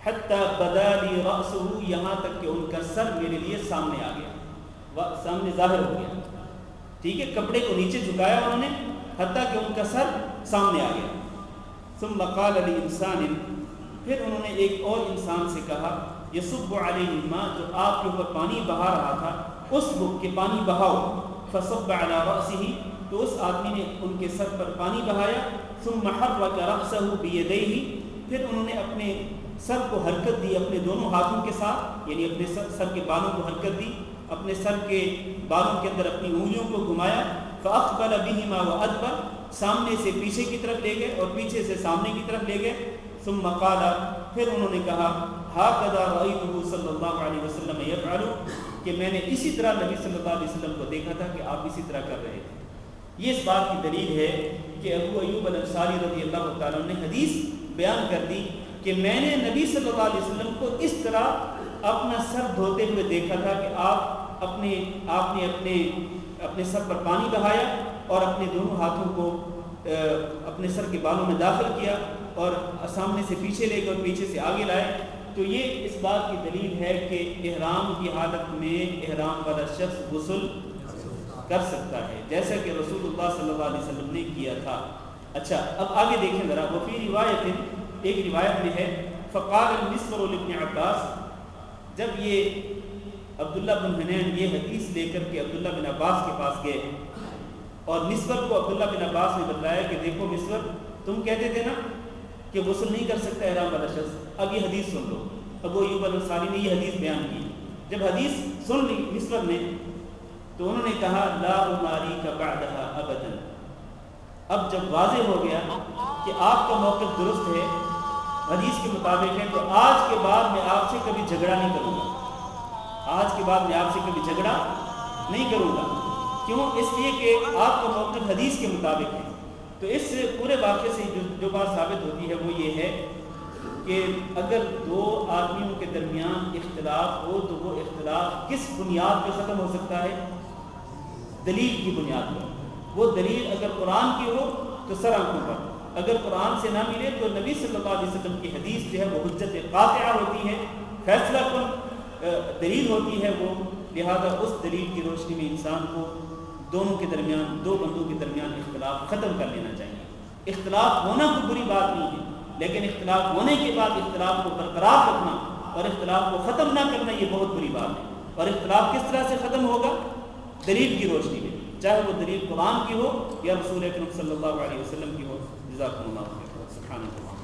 Speaker 1: حتی بدا لی رأسہ، یہاں تک کہ ان کا سر میرے لیے سامنے آ گیا، سامنے ظاہر ہو گیا. ٹھیک ہے، کپڑے کو نیچے جھکایا انہوں نے حتیٰ کہ ان کا سر سامنے آ گیا. ثم قال لانسان، پھر انہوں نے ایک اور انسان سے کہا، یصب علیہ الماء، جو آپ کے اوپر پانی بہا رہا تھا، اس بک کے پانی بہاؤ. فصب علی رأسہ، تو اس آدمی نے ان کے سر پر پانی بہایا. ثم حرک رأسہ بیدیہ، پھر انہوں نے اپنے سر کو حرکت دی اپنے دونوں ہاتھوں کے ساتھ، یعنی اپنے سر کے بالوں کو حرکت دی، اپنے سر کے بالوں کے اندر اپنی انگلیوں کو گھمایا. فاقبل بہما وادبر، سامنے سے پیچھے کی طرف لے گئے اور پیچھے سے سامنے کی طرف لے گئے. ثم قال، پھر انہوں نے کہا، ھاکذا رأیتہ صلی اللہ علیہ وسلم یفعل، کہ میں نے اسی طرح نبی صلی اللہ علیہ وسلم کو دیکھا تھا کہ آپ اسی طرح کر رہے تھے. یہ اس بات کی دلیل ہے کہ ابو ایوب الانصاری رضی اللہ تعالیٰ عنہ نے حدیث بیان کر دی کہ میں نے نبی صلی اللہ علیہ وسلم کو اس طرح اپنا سر دھوتے ہوئے دیکھا تھا کہ آپ نے اپنے سر پر پانی بہایا اور اپنے دونوں ہاتھوں کو اپنے سر کے بالوں میں داخل کیا اور سامنے سے پیچھے لے گئے اور پیچھے سے آگے لائے. تو یہ اس بات کی دلیل ہے کہ احرام کی حالت میں احرام والا شخص غسل کر سکتا ہے، جیسا کہ رسول اللہ صلی اللہ علیہ وسلم نے کیا تھا. اچھا، اب آگے دیکھیں ذرا. وہ فی روایت، ایک روایت میں ہے، فقال المسور لابن عباس، جب یہ عبداللہ بن حنین یہ حدیث لے کر کے عبداللہ بن عباس کے پاس گئے اور مسور کو عبداللہ بن عباس نے بتلایا کہ دیکھو مسور، تم کہتے تھے نا کہ غسل نہیں کر سکتا احرام والا شخص، اب یہ حدیث سن لو. ابو ایوب الانصاری نے یہ حدیث بیان کی. جب حدیث سن لی مسور نے تو انہوں نے کہا، لا اماریک بعدها ابدا. اب جب واضح ہو گیا کہ آپ کا موقف درست ہے، حدیث کے مطابق ہے، تو آج کے بعد میں آپ سے کبھی جھگڑا نہیں کروں گا. آج کے بعد میں آپ سے کبھی جھگڑا نہیں کروں گا. کیوں؟ اس لیے کہ آپ کا موقف حدیث کے مطابق ہے. تو اس پورے واقعے سے جو بات ثابت ہوتی ہے وہ یہ ہے کہ اگر دو آدمیوں کے درمیان اختلاف ہو تو وہ اختلاف کس بنیاد پہ ختم ہو سکتا ہے؟ دلیل کی بنیاد پر. وہ دلیل اگر قرآن کی ہو تو سر آنکھوں پر، اگر قرآن سے نہ ملے تو نبی صلی اللہ علیہ وسلم کی حدیث جو ہے وہ حجت قاطعہ ہوتی ہے، فیصلہ کن دلیل ہوتی ہے وہ. لہذا اس دلیل کی روشنی میں انسان کو دونوں کے درمیان، دو بندوں کے درمیان اختلاف ختم کر لینا چاہیے. اختلاف ہونا کوئی بری بات نہیں ہے، لیکن اختلاف ہونے کے بعد اختلاف کو برقرار رکھنا اور اختلاف کو ختم نہ کرنا یہ بہت بری بات ہے. اور اختلاف کس طرح سے ختم ہوگا؟ دلیل کی روشنی میں، چاہے وہ دلیل قرآن کی ہو یا رسول اکرم صلی اللہ علیہ وسلم کی ہو. جزاکم اللہ خیر. سبحان اللہ.